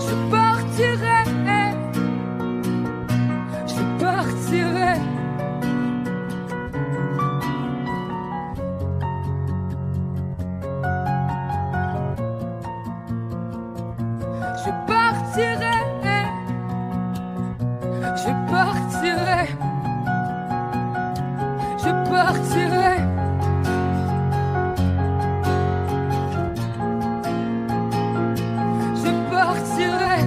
[SPEAKER 14] Je partirai. Je partirai. partirai. Je partirai.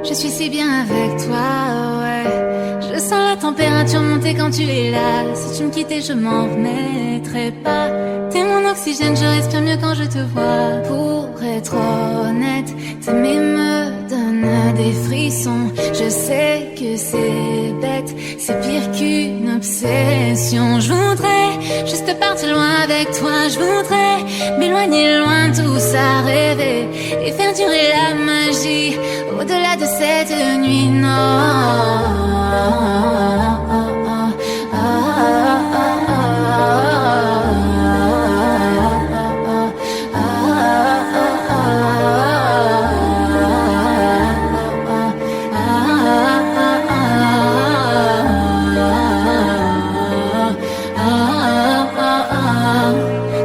[SPEAKER 7] Je suis si bien avec toi, ouais. Je sens la température monter quand tu es là. Si tu me quittais, je m'en remettrais pas. T'es mon oxygène, je respire mieux quand je te vois. Pour être honnête, t'aimer me donne des frissons. Je sais que c'est bête, c'est pire qu'une obsession. Je voudrais juste partir loin avec toi. Je voudrais m'éloigner loin de tout ça, rêver et faire durer la magie au-delà de cette nuit.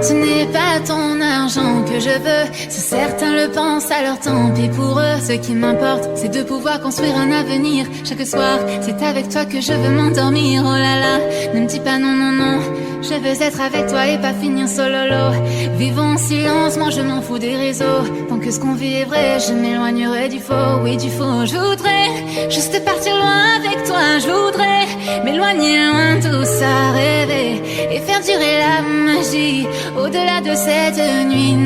[SPEAKER 7] Ce n'est pas ton argent que je veux, si certains le pensent, alors tant pis pour eux. Ce qui m'importe, c'est de pouvoir construire un avenir. Chaque soir, c'est avec toi que je veux m'endormir. Oh là là, ne me dis pas non, non, non. Je veux être avec toi et pas finir sololo. Vivons en silence, moi je m'en fous des réseaux. Tant que ce qu'on vit est vrai, je m'éloignerai du faux, oui du faux. Je voudrais juste partir loin avec toi. Je voudrais m'éloigner loin de tout ça, rêver et faire durer la magie au-delà de cette nuit.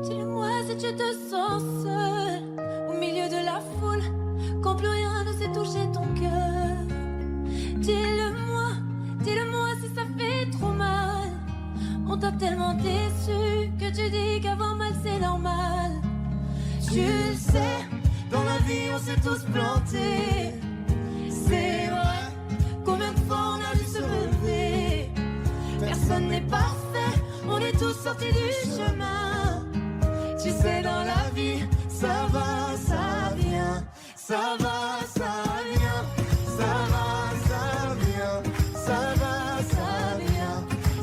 [SPEAKER 1] Dis-le-moi si tu te sens seul au milieu de la foule, quand plus rien ne sait toucher ton cœur. Dis-le-moi si ça fait trop mal. On t'a tellement déçu que tu dis qu'avoir mal c'est normal. Tu le sais, dans la vie on s'est tous plantés. C'est vrai, combien de fois on a dû se relever. Personne n'est parfait, on est tous sortis du chemin. Tu sais, dans la vie, ça va, ça vient. Ça va, ça vient. Ça va, ça vient. Ça va, ça vient.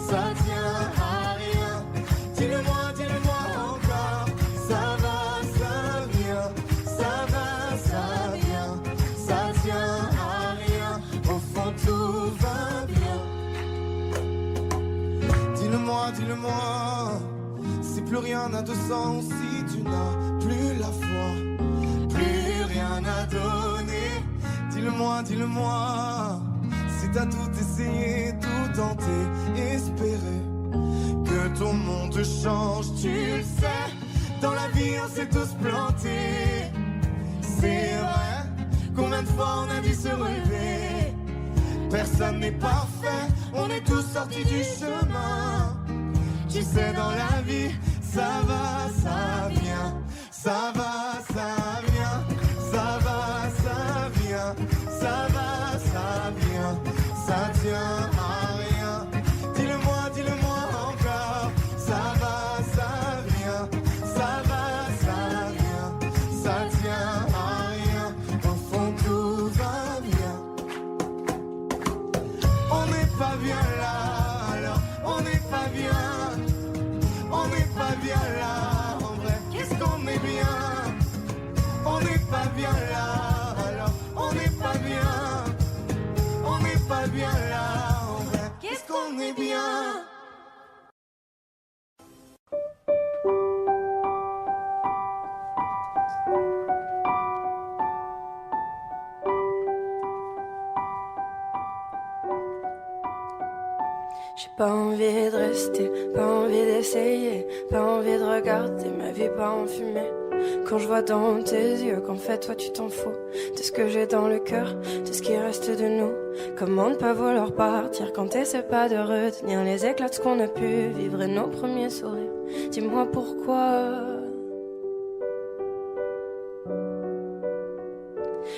[SPEAKER 1] Ça tient à rien. Dis-le-moi encore. Ça va, ça vient. Ça va, ça vient. Ça tient à rien. Au fond, tout va bien. Dis-le-moi. Si plus rien n'a de sens, si tu n'as plus la foi, plus rien à donner. Dis-le-moi. Si t'as tout essayé, tout tenté, espéré que ton monde change, tu le sais. Dans la vie, on s'est tous plantés. C'est vrai, combien de fois on a dû se relever. Personne n'est parfait, on est tous sortis du chemin. Tu sais, dans la vie, ça va, ça vient. Ça va, ça vient. Ça va, ça vient. Ça va, ça vient. Ça tient à rien. Dis-le-moi encore. Ça va, ça vient. Ça va, ça vient. Ça tient à rien. Au fond, tout va bien. On n'est pas bien là, alors on n'est pas bien. On n'est pas bien là, en vrai, qu'est-ce qu'on est bien.
[SPEAKER 14] rester, pas envie d'essayer, pas envie de regarder ma vie pas en fumée. Quand je vois dans tes yeux qu'en fait toi tu t'en fous de ce que j'ai dans le cœur, de ce qui reste de nous. Comment ne pas vouloir partir quand t'essaies pas de retenir les éclats de ce qu'on a pu vivre et nos premiers sourires. Dis-moi pourquoi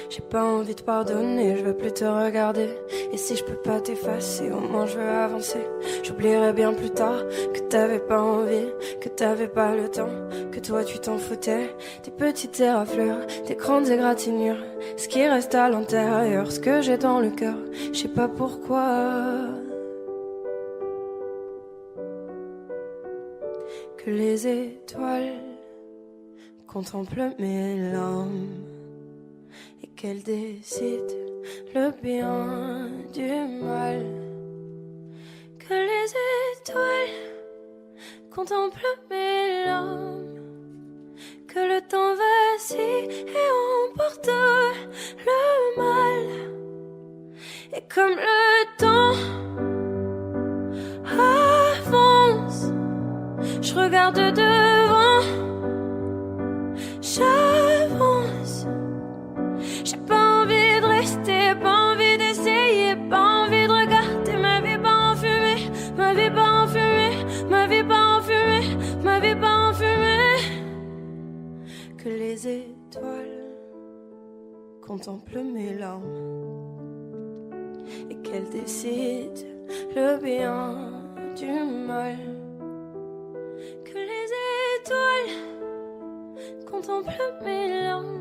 [SPEAKER 14] j'ai pas envie de pardonner, je veux plus te regarder. Et si je peux pas t'effacer, au moins je veux avancer. J'oublierai bien plus tard que t'avais pas envie, que t'avais pas le temps, que toi tu t'en foutais. Des petites éraflures, des grandes égratignures, ce qui reste à l'intérieur, ce que j'ai dans le cœur, je sais pas pourquoi. Que les étoiles contemplent mes larmes et qu'elle décide le bien du mal. Que les étoiles contemplent mes larmes, que le temps vacille et emporte le mal. Et comme le temps avance, je regarde devant, j'avance. J'ai pas envie de rester, pas envie d'essayer, pas envie de regarder ma vie pas en fumée, ma vie pas en fumée, ma vie pas en fumée, ma vie pas en fumée. Que les étoiles contemplent mes larmes et qu'elles décident le bien du mal. Que les étoiles contemplent mes larmes,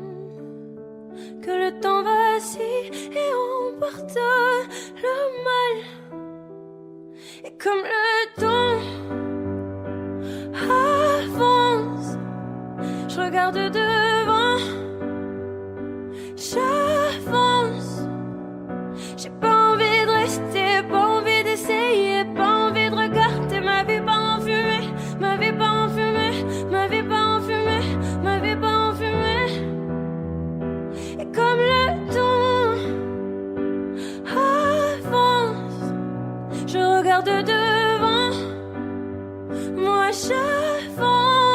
[SPEAKER 14] que le temps vacille et emporte le mal. Et comme le temps avance, je regarde devant, j'avance. J'ai pas envie de rester, pas envie d'essayer, pas envie de regarder ma vie pas en fumée, ma vie pas en fumée, ma vie pas en fumée, ma vie pas en fumée. Et comme le temps avance, je regarde devant, moi j'avance.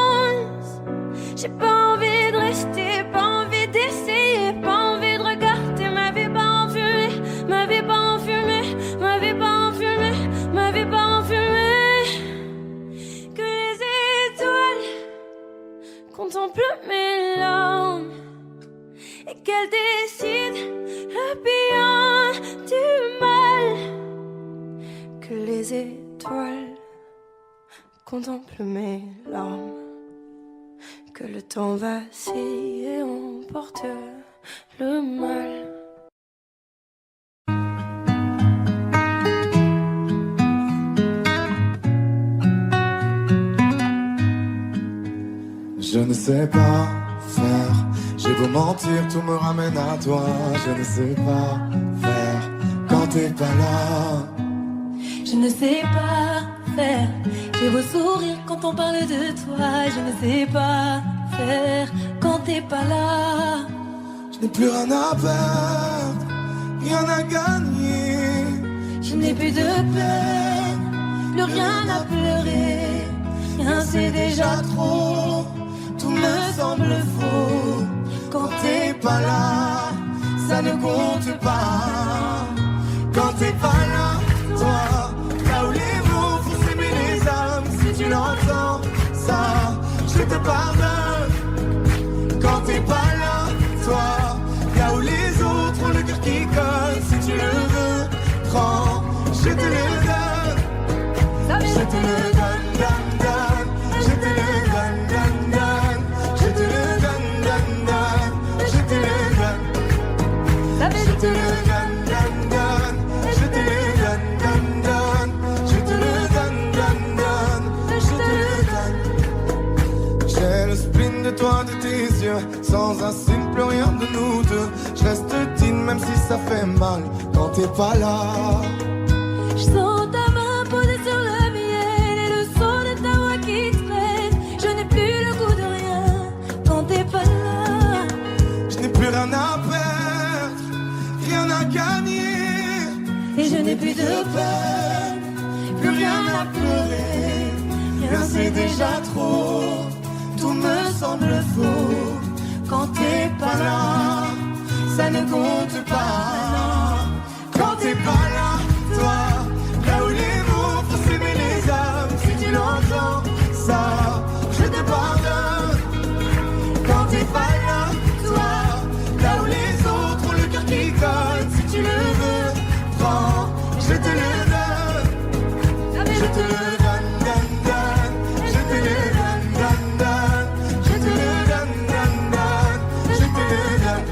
[SPEAKER 14] J'ai pas envie de rester, pas envie d'essayer, pas envie de regarder ma vie pas en fumée, ma vie pas en fumée, ma vie pas en fumée, ma vie pas en fumée. Que les étoiles contemplent mes larmes et qu'elles décident le bien du mal. Que les étoiles contemplent mes larmes, que le temps vacille et emporte le mal.
[SPEAKER 10] Je ne sais pas faire, j'ai beau mentir, tout me ramène à toi. Je ne sais pas faire quand t'es pas là.
[SPEAKER 15] Je ne sais pas faire, j'ai beau sourire quand on parle de toi. Je ne sais pas faire quand t'es pas là.
[SPEAKER 10] Je n'ai plus rien à perdre, rien à gagner.
[SPEAKER 15] Je n'ai plus de peine, plus rien à pleurer. Rien c'est déjà trop,
[SPEAKER 10] tout me semble faux. Quand t'es pas là, ça ne compte pas. Quand t'es pas là, toi, là où les mots font s'aimer les âmes. Si tu l'entends, ça, je te pardonne. Quand t'es pas là, toi, là où les autres ont le cœur qui colle. Si tu le veux, prends, je te le donne. Je te le donne, donne, donne. Je te le donne, donne, donne. Je te le donne, donne, donne. Je te le donne. Je te le donne, donne, donne. Je te le donne, donne, donne. Je te le donne, donne, donne. Je te le donne. J'ai le spleen de toi, de tes yeux. Sans un signe, plus rien de nous deux. Je reste digne même si ça fait mal. Quand t'es pas là.
[SPEAKER 15] Je sens ta main posée sur la mienne et le son de ta voix qui traîne. Je n'ai plus le goût de rien quand t'es pas là.
[SPEAKER 10] Je n'ai plus rien à perdre, rien à gagner.
[SPEAKER 15] Et je n'ai plus de peine,
[SPEAKER 10] plus rien à pleurer. c'est déjà trop. Tout me semble faux quand t'es pas là. Ça ne compte pas quand t'es pas là. Toi, là où les mots font s'aimer les âmes, si tu l'entends, ça, je te pardonne. Quand t'es pas là, toi, là où les autres ont le cœur qui colle, si tu le veux, prends, je te le donne. Je te le donne, donne, donne. Je te le donne, donne, donne. Je te le donne, donne, donne. Je te le donne.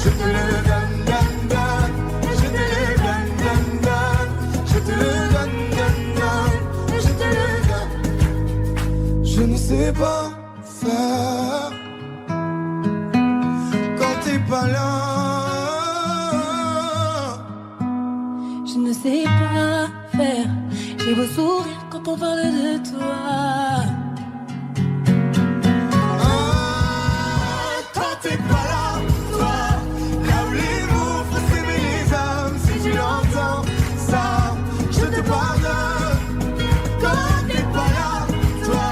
[SPEAKER 10] Je te le donne, donne, donne. Je te le donne, donne, donne. Je te le donne, donne, donne. Je te le donne. Je ne sais pas faire quand t'es pas là.
[SPEAKER 15] Je ne sais pas faire. J'ai beau sourire quand on parle de toi.
[SPEAKER 10] Quand t'es pas là, toi, là où les mots font s'aimer les âmes, si tu l'entends, ça, je te pardonne. Quand t'es pas là, toi,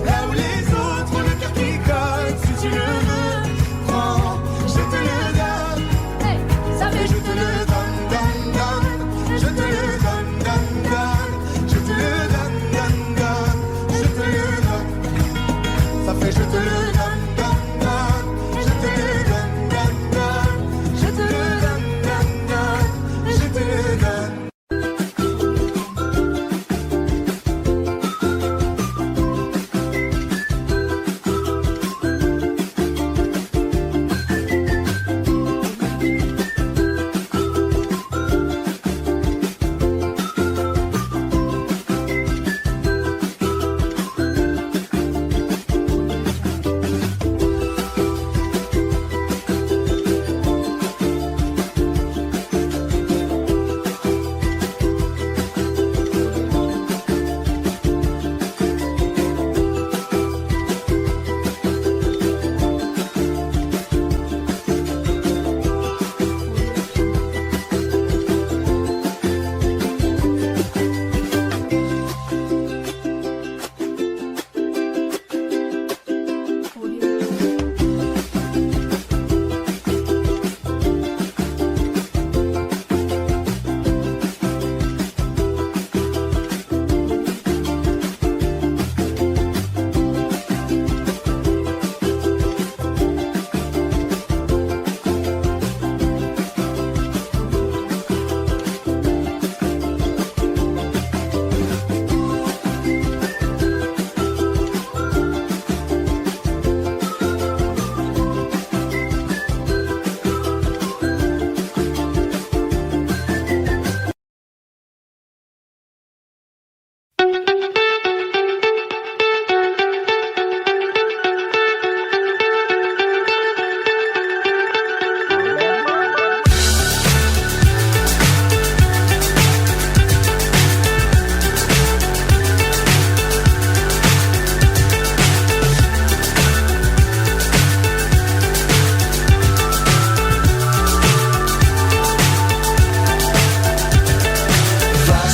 [SPEAKER 10] là où les autres ont le cœur qui colle, si tu le veux, prends, je te le donne. Ça fait je te le donne, donne, donne. Je te le donne, donne, donne. Je te le donne, donne, donne. Je te le donne. Ça fait je te le donne, donne, donne. Je te le donne, donne, donne. Je te le donne, donne, donne. Je te le donne.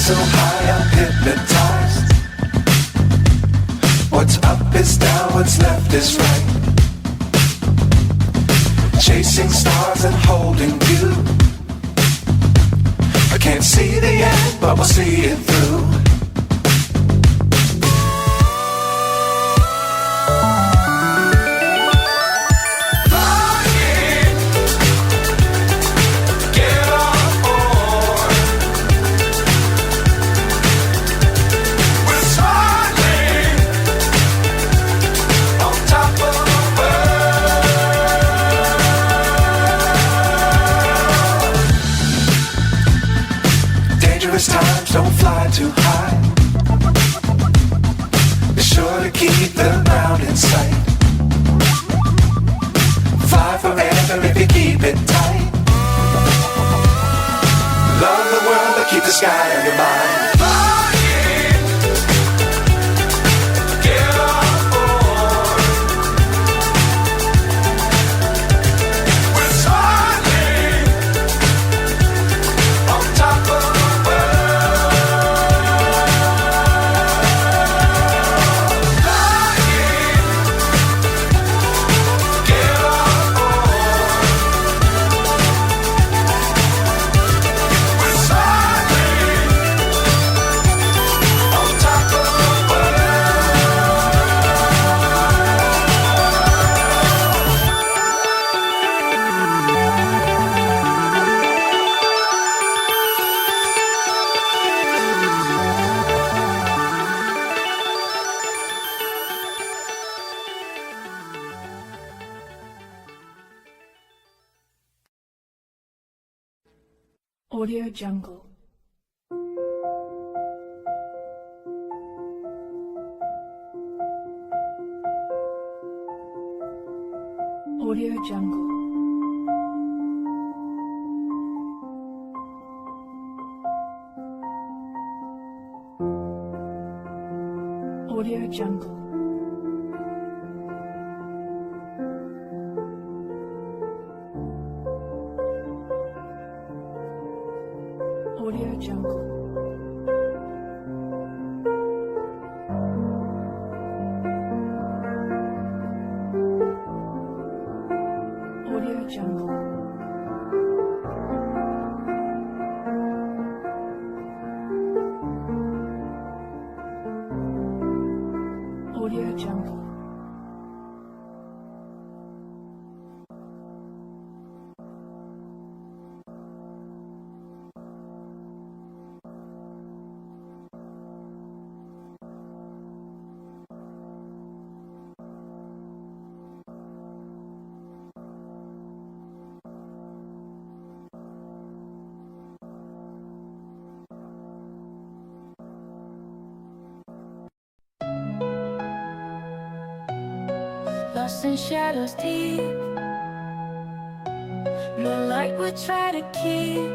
[SPEAKER 16] So high, I'm hypnotized. What's up is down, what's left is right. Chasing stars and holding you. I can't see the end, but we'll see it through. Times don't fly too high. Be sure to keep the ground in sight. Fly forever if you keep it tight. Love the world but keep the sky on your mind.
[SPEAKER 17] Audio Jungle. Audio Jungle. Audio Jungle. Audio Jungle. Audio Jungle. Audio Jungle.
[SPEAKER 15] Lost in shadows deep, no light we try to keep.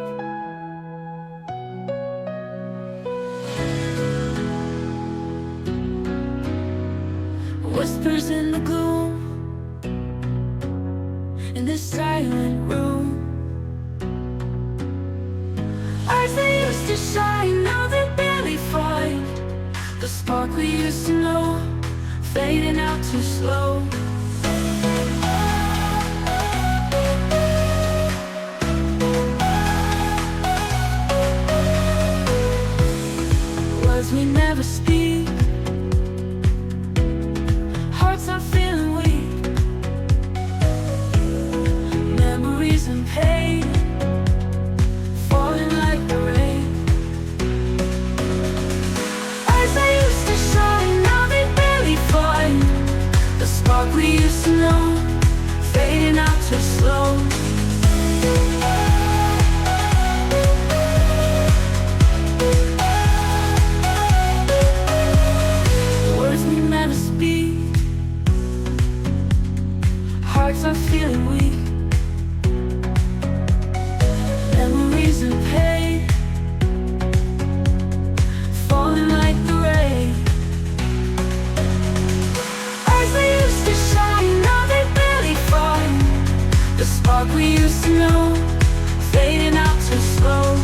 [SPEAKER 15] Whispers in the gloom, in this silent room. Eyes that used to shine, now they barely find the spark we used to know, fading out too slow. Words we never speak, hearts are feeling weak, memories and pain falling like the rain. Eyes that used to shine, now they barely find the spark we used to know, fading out too slow. Words we never speak, hearts are feeling weak, memories and pain falling like the rain. Eyes that used to shine, now they barely find the spark we used to know, fading out too slow.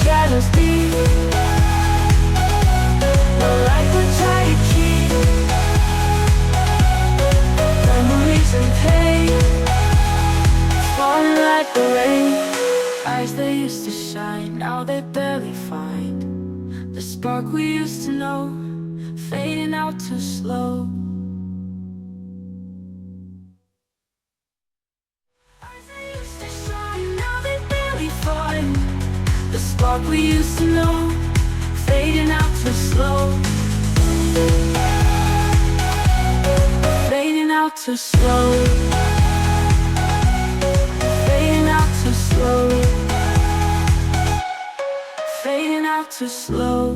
[SPEAKER 15] Shadows deep, no light we try to keep, memories and pain falling like the rain. Eyes that used to shine, now they barely find the spark we used to know, fading out too slow. Eyes that used to shine, now they barely find the spark we used to know, fading out too slow. Fading out too slow. Fading out too slow. Fading out too slow.